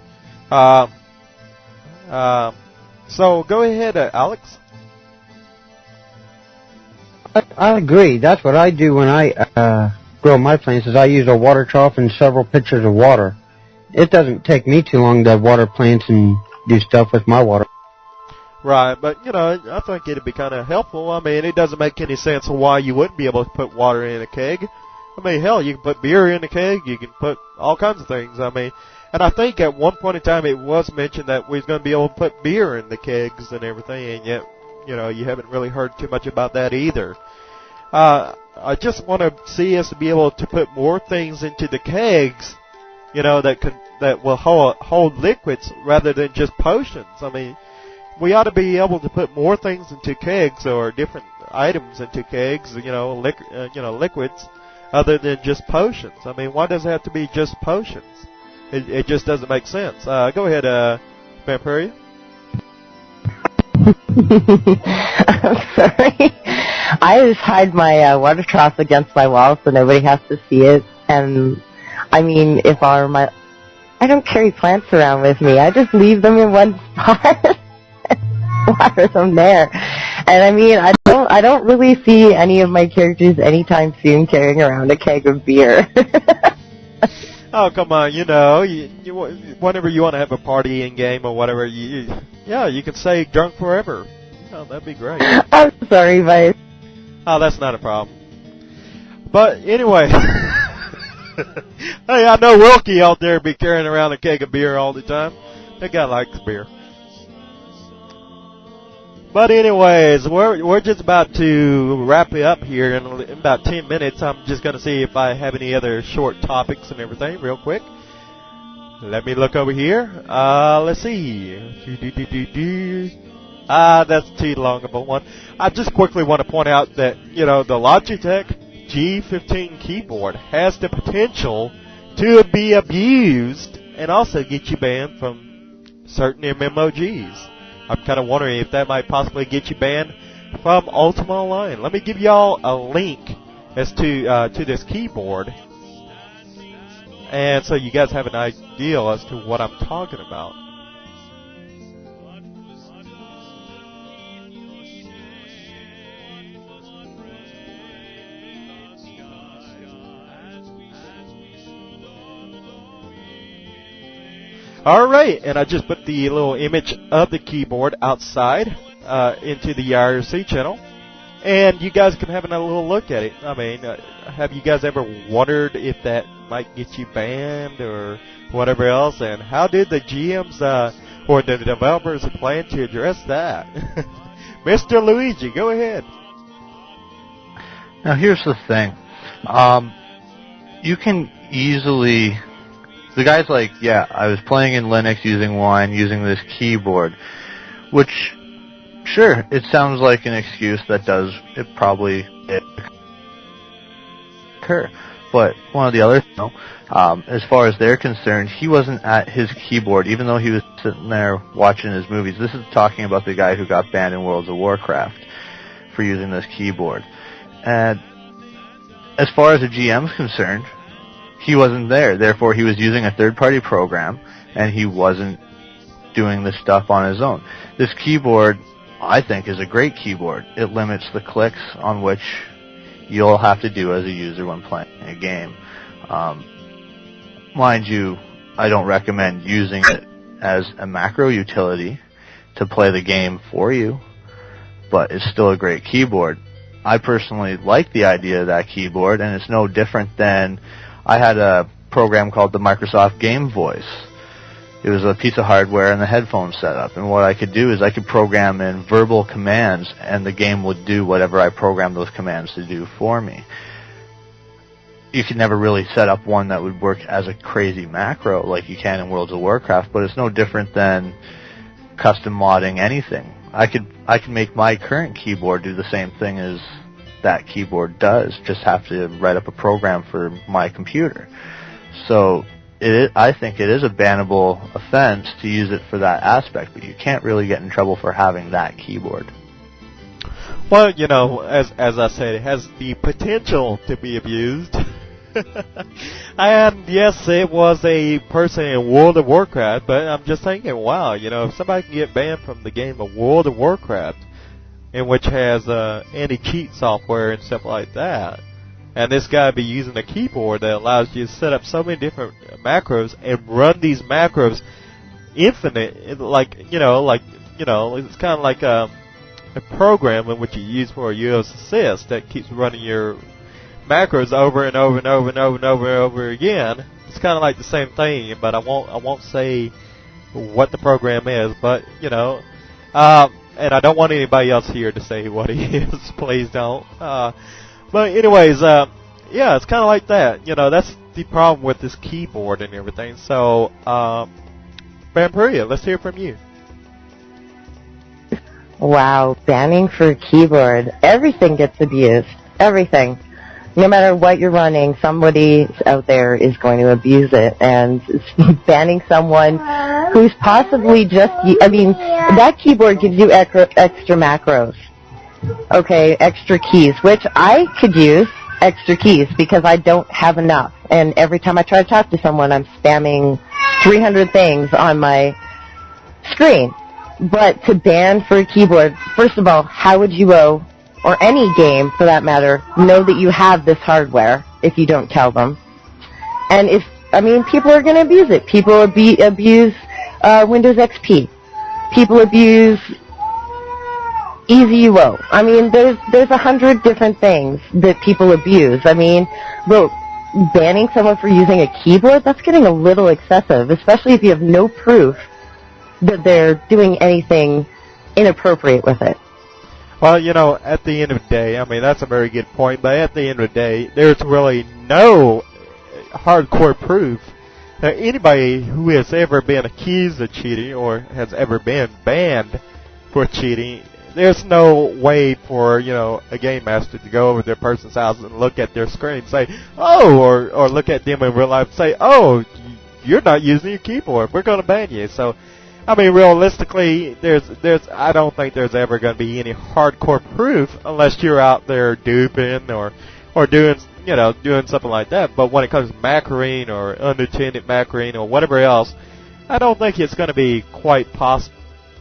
So go ahead, Alex. I agree. That's what I do when I grow my plants. Is I use a water trough and several pitchers of water. It doesn't take me too long to water plants and do stuff with my water. Right, but, I think it'd be kind of helpful. I mean, it doesn't make any sense why you wouldn't be able to put water in a keg. I mean, hell, you can put beer in a keg. You can put all kinds of things. I mean, and I think at one point in time it was mentioned that we was going to be able to put beer in the kegs and everything, and yet, you haven't really heard too much about that either. I just want to see us be able to put more things into the kegs, that will hold liquids rather than just potions. I mean, we ought to be able to put more things into kegs or different items into kegs, liquids, other than just potions. I mean, why does it have to be just potions? It just doesn't make sense. Go ahead, Vampire. I'm sorry. I just hide my water trough against my wall so nobody has to see it. And I mean, I don't carry plants around with me. I just leave them in one spot. Water them there. And I mean, I don't really see any of my characters anytime soon carrying around a keg of beer. Oh, come on, whenever you want to have a party in game or whatever, you can say drunk forever. That'd be great. I'm sorry, Vice. Oh, that's not a problem. But anyway, hey, I know Wilkie out there be carrying around a keg of beer all the time. That guy likes beer. But anyways, we're just about to wrap it up here in about 10 minutes. I'm just going to see if I have any other short topics and everything real quick. Let me look over here. Let's see. That's too long of a one. I just quickly want to point out that, the Logitech G15 keyboard has the potential to be abused and also get you banned from certain MMOGs. I'm kind of wondering if that might possibly get you banned from Ultima Online. Let me give y'all a link as to this keyboard, and so you guys have an idea as to what I'm talking about. Alright, and I just put the little image of the keyboard outside into the IRC channel, and you guys can have a little look at it. I mean, have you guys ever wondered if that might get you banned or whatever else, and how did the GMs or the developers plan to address that? Mr. Luigi, go ahead. Now here's the thing. You can easily... The guy's like, yeah, I was playing in Linux using Wine, using this keyboard, which, sure, it sounds like an excuse that it probably occur. But one of the other things, as far as they're concerned, he wasn't at his keyboard, even though he was sitting there watching his movies. This is talking about the guy who got banned in World of Warcraft for using this keyboard. And as far as the GM's concerned, he wasn't there. Therefore, he was using a third-party program, and he wasn't doing this stuff on his own. This keyboard, I think, is a great keyboard. It limits the clicks on which you'll have to do as a user when playing a game. Mind you, I don't recommend using it as a macro utility to play the game for you, but it's still a great keyboard. I personally like the idea of that keyboard, and it's no different than... I had a program called the Microsoft Game Voice. It was a piece of hardware and the headphone setup, and what I could do is I could program in verbal commands, and the game would do whatever I programmed those commands to do for me. You could never really set up one that would work as a crazy macro like you can in World of Warcraft, but it's no different than custom modding anything. I could make my current keyboard do the same thing as that keyboard does, just have to write up a program for my computer. So I think it is a bannable offense to use it for that aspect, but you can't really get in trouble for having that keyboard. Well, as I said, it has the potential to be abused. And yes, it was a person in World of Warcraft, but I'm just thinking, wow, if somebody can get banned from the game of World of Warcraft, in which has anti-cheat software and stuff like that, and this guy be using a keyboard that allows you to set up so many different macros and run these macros infinite, it's kind of like a program in which you use for a US assist that keeps running your macros over and over and over and over and over and over again. It's kind of like the same thing, but I won't say what the program is, but and I don't want anybody else here to say what he is. Please don't. But anyways, it's kind of like that. That's the problem with this keyboard and everything. So, Vampyria, let's hear from you. Wow, banning for keyboard. Everything gets abused. Everything. No matter what you're running, somebody out there is going to abuse it. And banning someone who's possibly that keyboard gives you extra macros. Okay, extra keys, which I could use extra keys because I don't have enough. And every time I try to talk to someone, I'm spamming 300 things on my screen. But to ban for a keyboard, first of all, how would UO, or any game for that matter, know that you have this hardware if you don't tell them? And people are going to abuse it. People abuse Windows XP. People abuse Easy UO. There's 100 different things that people abuse. Banning someone for using a keyboard, that's getting a little excessive, especially if you have no proof that they're doing anything inappropriate with it. Well, at the end of the day, that's a very good point, but at the end of the day, there's really no hardcore proof that anybody who has ever been accused of cheating or has ever been banned for cheating, there's no way for, a game master to go over to a person's house and look at their screen and say, oh, or look at them in real life and say, oh, you're not using your keyboard, we're going to ban you. So, realistically, I don't think there's ever going to be any hardcore proof unless you're out there duping or doing something like that. But when it comes to macroing or unattended macroing or whatever else, I don't think it's going to be quite possible,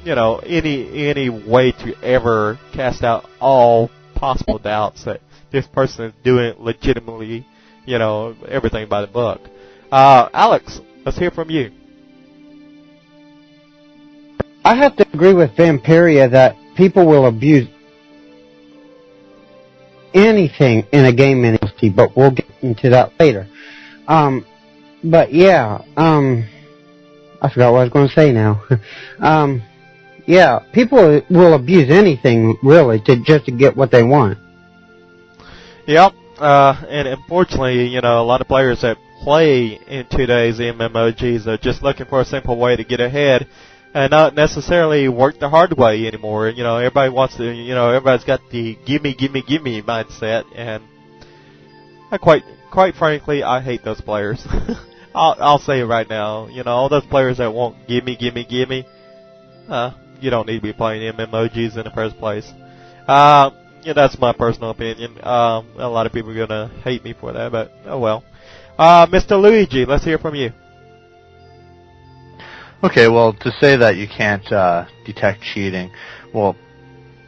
any way to ever cast out all possible doubts that this person is doing legitimately, everything by the book. Alex, let's hear from you. I have to agree with Vampyria that people will abuse anything in a game industry, but we'll get into that later. I forgot what I was going to say now. People will abuse anything, really, just to get what they want. Yep, and unfortunately, a lot of players that play in today's MMOGs are just looking for a simple way to get ahead and not necessarily work the hard way anymore. Everybody wants to, everybody's got the gimme mindset, and I quite frankly, I hate those players. I'll say it right now. All those players that want gimme, you don't need to be playing MMOGs in the first place. That's my personal opinion. A lot of people are gonna hate me for that, but oh well. Mr. Luigi, let's hear from you. Okay, well, to say that you can't detect cheating, well,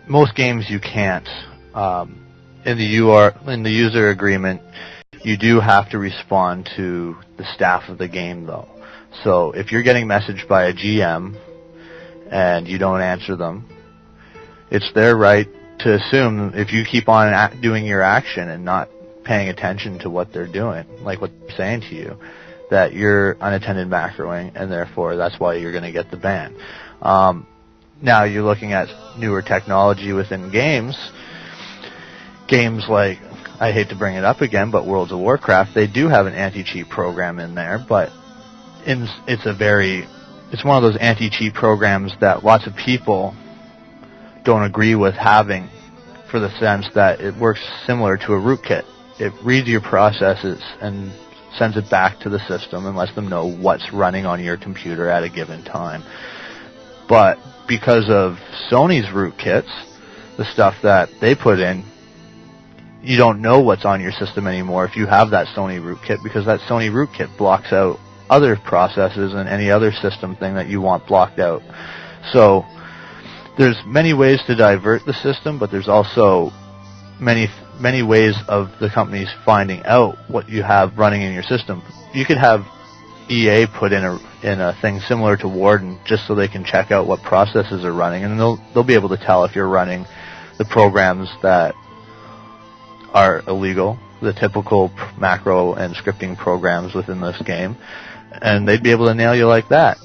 most games you can't. In the user agreement, you do have to respond to the staff of the game, though. So if you're getting messaged by a GM and you don't answer them, it's their right to assume if you keep on doing your action and not paying attention to what they're doing, like what they're saying to you, that you're unattended macroing, and therefore that's why you're going to get the ban. Now you're looking at newer technology within games. Games like, I hate to bring it up again, but World of Warcraft, they do have an anti-cheat program in there, but it's one of those anti-cheat programs that lots of people don't agree with having, for the sense that it works similar to a rootkit. It reads your processes and sends it back to the system and lets them know what's running on your computer at a given time. But because of Sony's rootkits, the stuff that they put in, you don't know what's on your system anymore if you have that Sony rootkit, because that Sony rootkit blocks out other processes and any other system thing that you want blocked out. So there's many ways to divert the system, but there's also many ways of the companies finding out what you have running in your system. You could have EA put in a thing similar to Warden just so they can check out what processes are running, and they'll be able to tell if you're running the programs that are illegal, the typical macro and scripting programs within this game, and they'd be able to nail you like that.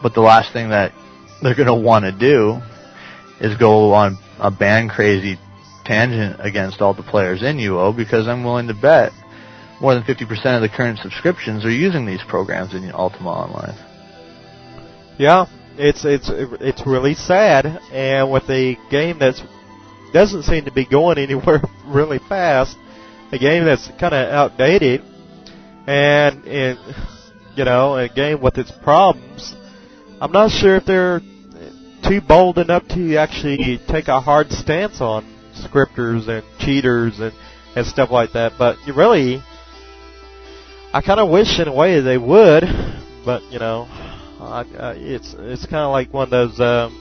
But the last thing that they're going to want to do is go on a ban crazy tangent against all the players in UO, because I'm willing to bet more than 50% of the current subscriptions are using these programs in Ultima Online. Yeah, it's really sad, and with a game that doesn't seem to be going anywhere really fast, a game that's kind of outdated, and you know, a game with its problems, I'm not sure if they're too bold enough to actually take a hard stance on scripters and cheaters and stuff like that. But you really, I kind of wish in a way they would, but you know, it's kind of like one of those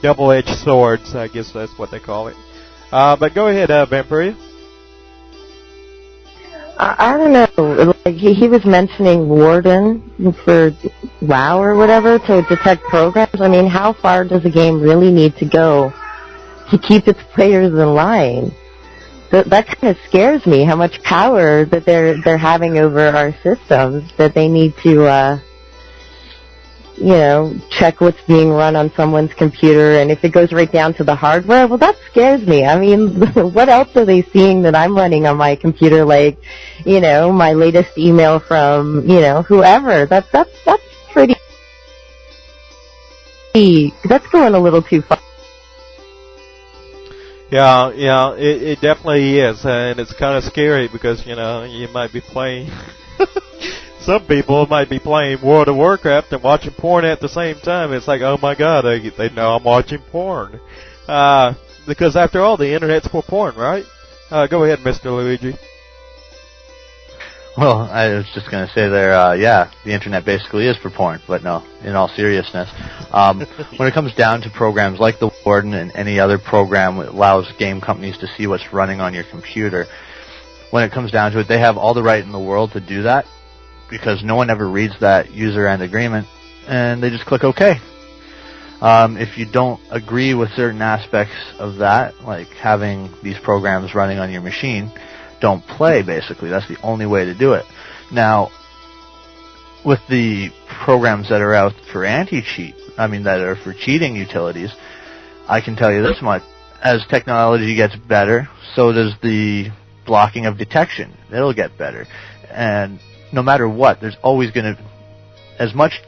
double-edged swords, I guess that's what they call it. But go ahead, Vampire. I don't know. Like he was mentioning Warden for WoW or whatever to detect programs. I mean, how far does a game really need to go to keep its players in line? That kind of scares me. How much power that they're having over our systems, that they need to you know, check what's being run on someone's computer, and if it goes right down to the hardware, well, that scares me. I mean, what else are they seeing that I'm running on my computer? Like, you know, my latest email from, you know, whoever. That's pretty. That's going a little too far. Yeah, it definitely is, and it's kind of scary because, you know, you might be playing. Some people might be playing World of Warcraft and watching porn at the same time. It's like, oh my God, they know I'm watching porn. Because after all, the internet's for porn, right? Go ahead, Mr. Luigi. Well, I was just going to say there, yeah, the internet basically is for porn, but no, in all seriousness. When it comes down to programs like the Warden and any other program that allows game companies to see what's running on your computer, when it comes down to it, they have all the right in the world to do that, because no one ever reads that user end agreement, and they just click OK. If you don't agree with certain aspects of that, like having these programs running on your machine, don't play, basically. That's the only way to do it. Now, with the programs that are out for anti-cheat, that are for cheating utilities, I can tell you this much. As technology gets better, so does the blocking of detection. It'll get better. And no matter what, there's always going to, as much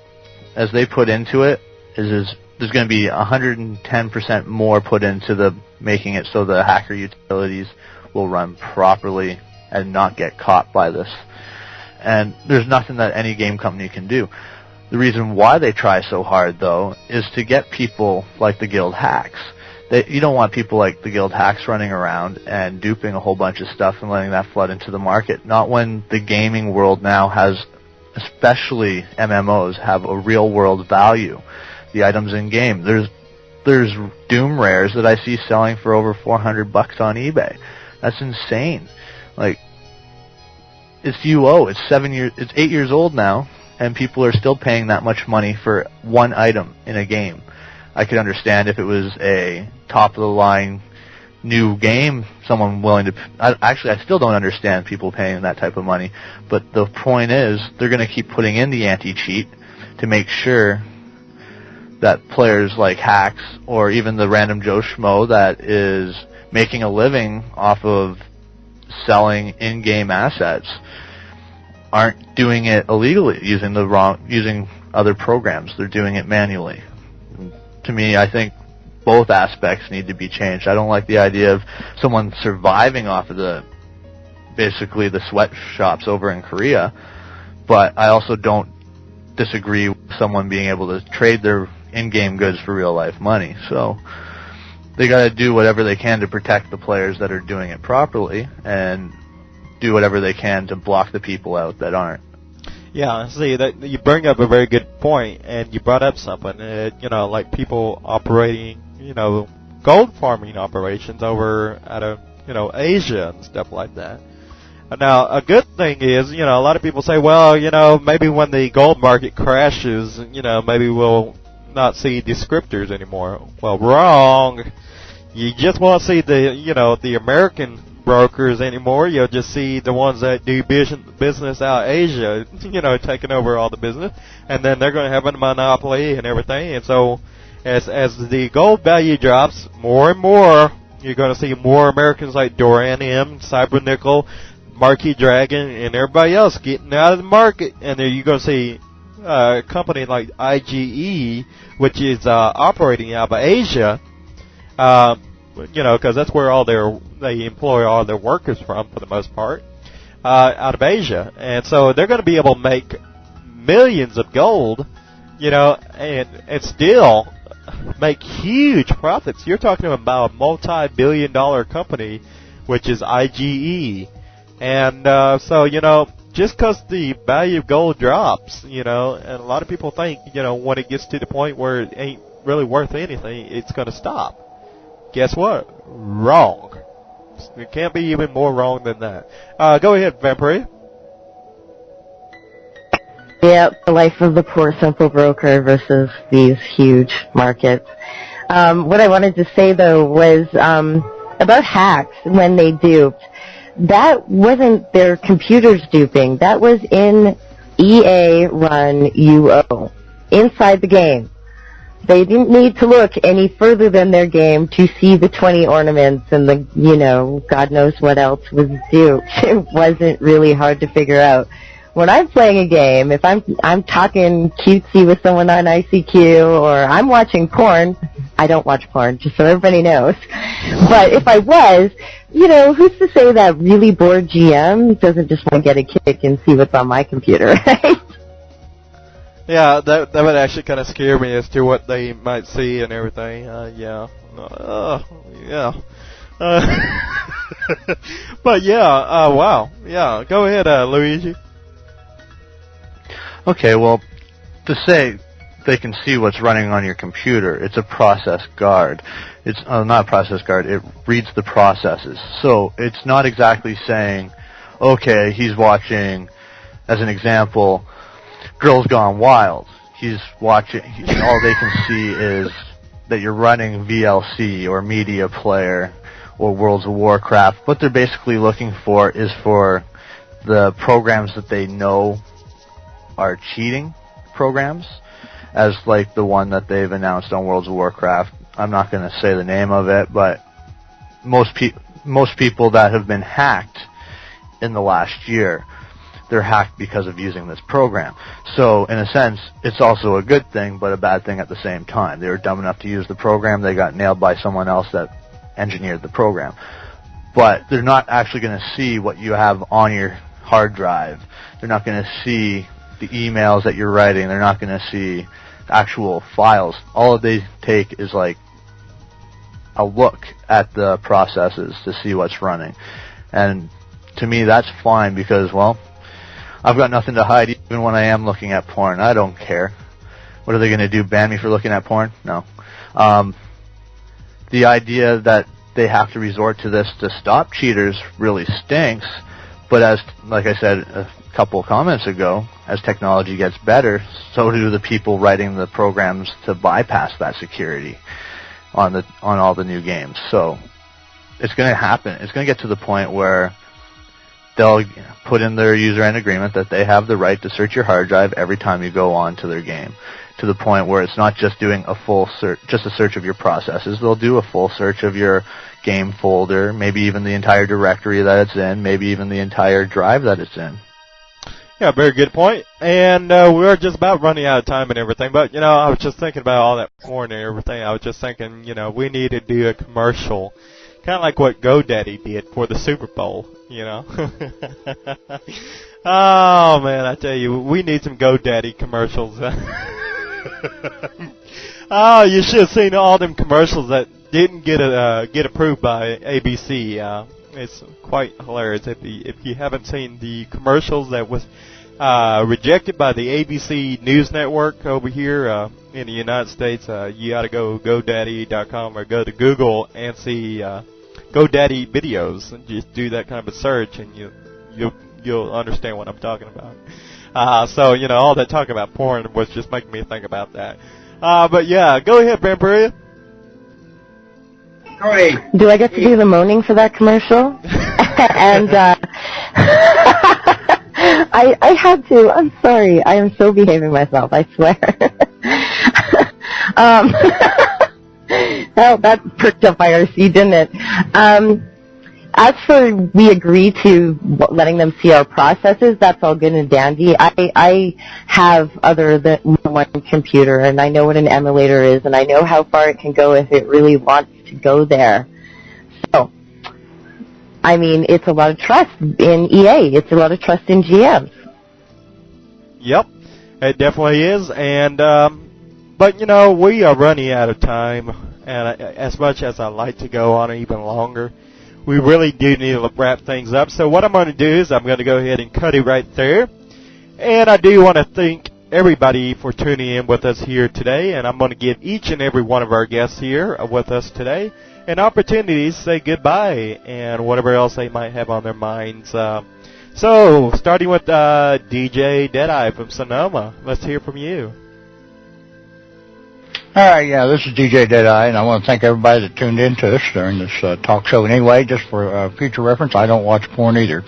as they put into it, there's going to be 110% more put into the making it so the hacker utilities will run properly and not get caught by this. And there's nothing that any game company can do. The reason why they try so hard, though, is to get people like the Guild hacks. You don't want people like the Guild hacks running around and duping a whole bunch of stuff and letting that flood into the market. Not when the gaming world now has, especially MMOs, have a real world value. The items in game. There's Doom rares that I see selling for over $400 on eBay. That's insane. Like, it's UO. It's 8 years old now, and people are still paying that much money for one item in a game. I could understand if it was a top-of-the-line new game, someone willing to... Actually, I still don't understand people paying that type of money, but the point is, they're going to keep putting in the anti-cheat to make sure that players like hacks, or even the random Joe Schmo that is making a living off of selling in-game assets, aren't doing it illegally, using other programs. They're doing it manually. To me, I think both aspects need to be changed. I don't like the idea of someone surviving off of basically the sweatshops over in Korea, but I also don't disagree with someone being able to trade their in-game goods for real-life money. So they got to do whatever they can to protect the players that are doing it properly, and do whatever they can to block the people out that aren't. Yeah, see, that you bring up a very good point, and you brought up something, like people operating, gold farming operations over out of, Asia and stuff like that. Now, a good thing is, a lot of people say, well, maybe when the gold market crashes, maybe we'll not see descriptors anymore. Well, wrong. You just won't see the American brokers anymore. You'll just see the ones that do business out Asia, taking over all the business, and then they're going to have a monopoly and everything. And so, as the gold value drops more and more, you're going to see more Americans like Dorian M, Cyber Nickel, Marquis Dragon, and everybody else getting out of the market. And then you're going to see a company like IGE, which is operating out of Asia, because that's where they employ all their workers from, for the most part, out of Asia. And so they're going to be able to make millions of gold, and still make huge profits. You're talking about a multi-billion-dollar company, which is IGE. And so, just because the value of gold drops, and a lot of people think, when it gets to the point where it ain't really worth anything, it's going to stop. Guess what? Wrong. It can't be even more wrong than that. Go ahead, Vampire. Yeah, the life of the poor simple broker versus these huge markets. What I wanted to say, though, was about hacks when they duped. That wasn't their computers duping. That was in EA-run UO, inside the game. They didn't need to look any further than their game to see the 20 ornaments and the, God knows what else was duped. It wasn't really hard to figure out. When I'm playing a game, if I'm talking cutesy with someone on ICQ, or I'm watching porn, I don't watch porn, just so everybody knows. But if I was, who's to say that really bored GM doesn't just want to get a kick and see what's on my computer, right? Yeah, that would actually kind of scare me as to what they might see and everything. Yeah. But yeah, wow. Yeah, go ahead, Luigi. Okay, well, to say they can see what's running on your computer, it's a process guard. It's not a process guard, it reads the processes. So it's not exactly saying, okay, he's watching, as an example, Girls Gone Wild. He's watching, all they can see is that you're running VLC or Media Player or Worlds of Warcraft. What they're basically looking for is for the programs that they know are cheating programs, as like the one that they've announced on Worlds of Warcraft. I'm not going to say the name of it, but most people that have been hacked in the last year, they're hacked because of using this program. So in a sense, it's also a good thing, but a bad thing at the same time. They were dumb enough to use the program, they got nailed by someone else that engineered the program. But they're not actually going to see what you have on your hard drive. They're not going to see the emails that you're writing. They're not going to see actual files. All they take is like a look at the processes to see what's running. And to me, that's fine because, well, I've got nothing to hide even when I am looking at porn. I don't care. What are they going to do, ban me for looking at porn? No. The idea that they have to resort to this to stop cheaters really stinks, but as, like I said a couple of comments ago, as technology gets better, so do the people writing the programs to bypass that security on all the new games. So it's going to happen. It's going to get to the point where they'll put in their user end agreement that they have the right to search your hard drive every time you go on to their game, to the point where it's not just doing a full search, just a search of your processes. They'll do a full search of your game folder, maybe even the entire directory that it's in, maybe even the entire drive that it's in. Yeah, very good point. And we're just about running out of time and everything. But, I was just thinking about all that porn and everything. I was just thinking, we need to do a commercial, kind of like what GoDaddy did for the Super Bowl, Oh, man, I tell you, we need some GoDaddy commercials. Oh, you should have seen all them commercials that didn't get approved by ABC. It's quite hilarious. If you haven't seen the commercials that was rejected by the ABC News Network over here in the United States, you got to go GoDaddy.com or go to Google and see GoDaddy videos and just do that kind of a search, and you'll understand what I'm talking about. So all that talk about porn was just making me think about that. But yeah, go ahead, Vampire. Great. Do I get to do the moaning for that commercial? And I had to. I'm sorry. I am so behaving myself, I swear. Well, that pricked up IRC, didn't it? As for we agree to letting them see our processes, that's all good and dandy. I have other than one computer, and I know what an emulator is, and I know how far it can go if it really wants to go there. So, I mean, it's a lot of trust in EA. It's a lot of trust in GMs. Yep, it definitely is. And but we are running out of time, and as much as I like to go on even longer, we really do need to wrap things up. So what I'm going to do is I'm going to go ahead and cut it right there. And I do want to thank everybody for tuning in with us here today. And I'm going to give each and every one of our guests here with us today an opportunity to say goodbye and whatever else they might have on their minds. So starting with DJ Deadeye from Sonoma. Let's hear from you. All right, yeah, this is DJ Deadeye, and I want to thank everybody that tuned in to us during this talk show. Anyway, just for future reference, I don't watch porn either.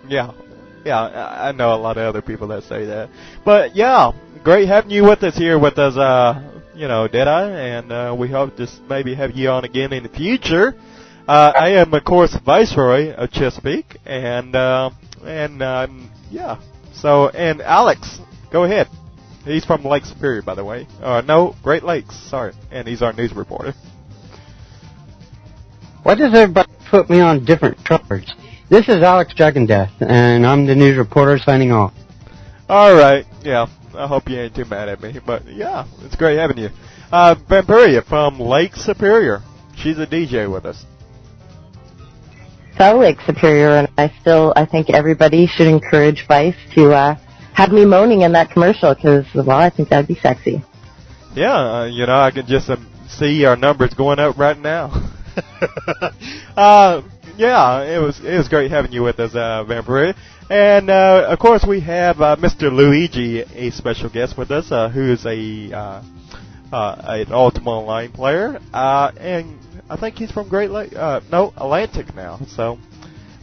Yeah, I know a lot of other people that say that. But, yeah, great having you with us here with us, Deadeye, and we hope to maybe have you on again in the future. I am, of course, Viceroy of Chesapeake, and so, and Alex, go ahead. He's from Lake Superior, by the way. No, Great Lakes, sorry. And he's our news reporter. Why does everybody put me on different charts? This is Alex Dragondeath, and I'm the news reporter signing off. All right, yeah. I hope you ain't too mad at me. But, yeah, it's great having you. Vampiria from Lake Superior. She's a DJ with us. So Lake Superior, and I think everybody should encourage Vice to have me moaning in that commercial because, well, I think that'd be sexy. Yeah, I can just see our numbers going up right now. Yeah, it was great having you with us, Vampire. And of course, we have Mr. Luigi, a special guest with us, who is an Ultima Online player, and I think he's from Great Lake, Atlantic now. So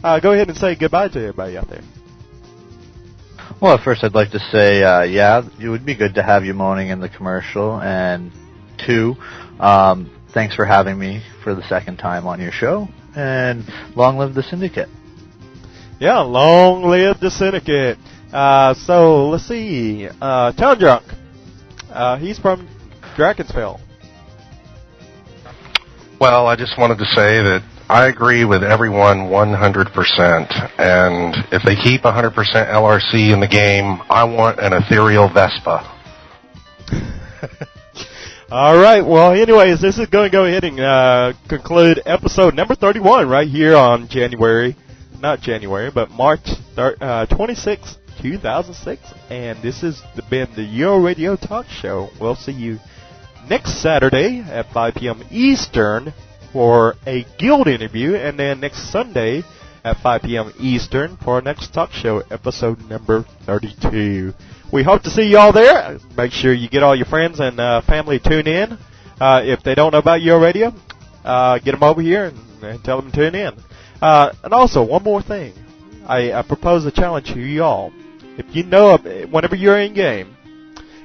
go ahead and say goodbye to everybody out there. Well, first I'd like to say, it would be good to have you moaning in the commercial. And 2, thanks for having me for the second time on your show. And long live the Syndicate. Yeah, long live the Syndicate. So, let's see. Town Drunk. He's from Drakensville. Well, I just wanted to say that I agree with everyone 100%, and if they keep 100% LRC in the game, I want an ethereal Vespa. All right, well, anyways, this is going to go ahead and conclude episode number 31 right here on March 26, 2006, and this has been the UORadio Talk Show. We'll see you next Saturday at 5 p.m. Eastern for a guild interview, and then next Sunday at 5 p.m. Eastern for our next talk show, episode number 32. We hope to see you all there. Make sure you get all your friends and family to tune in. If they don't know about UORadio, get them over here and tell them to tune in. And also, one more thing. I propose a challenge to you all. If you know, whenever you're in game,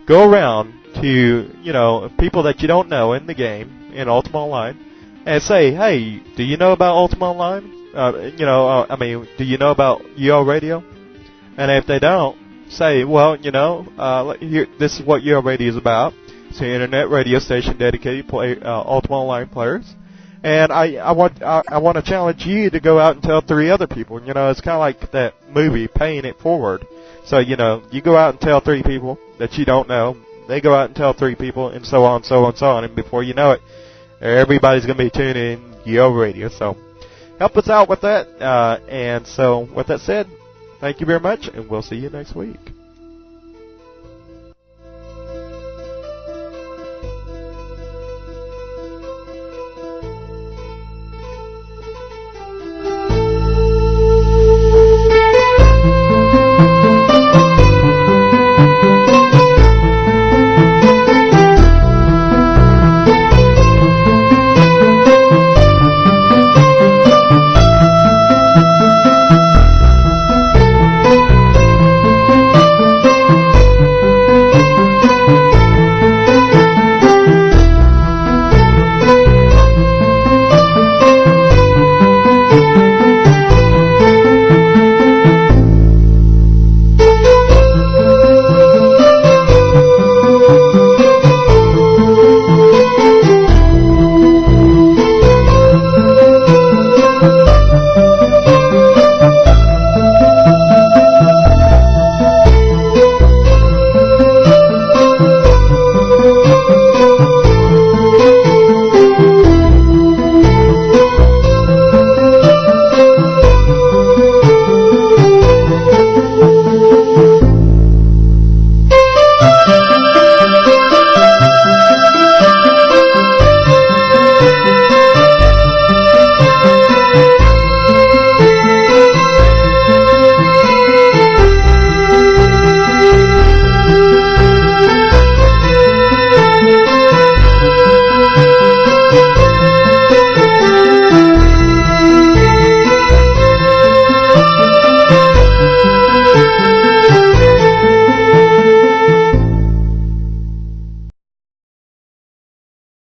go around to, people that you don't know in the game, in Ultima Online, and say, hey, do you know about Ultima Online? Do you know about UORadio? And if they don't, say, well, this is what UORadio is about. It's an internet radio station dedicated to Ultima Online players. And I want to challenge you to go out and tell 3 other people. It's kind of like that movie, Paying It Forward. So, you go out and tell 3 people that you don't know. They go out and tell 3 people, and so on, so on, so on. And before you know it, everybody's going to be tuning Yo Radio. So help us out with that. And so with that said, thank you very much, and we'll see you next week.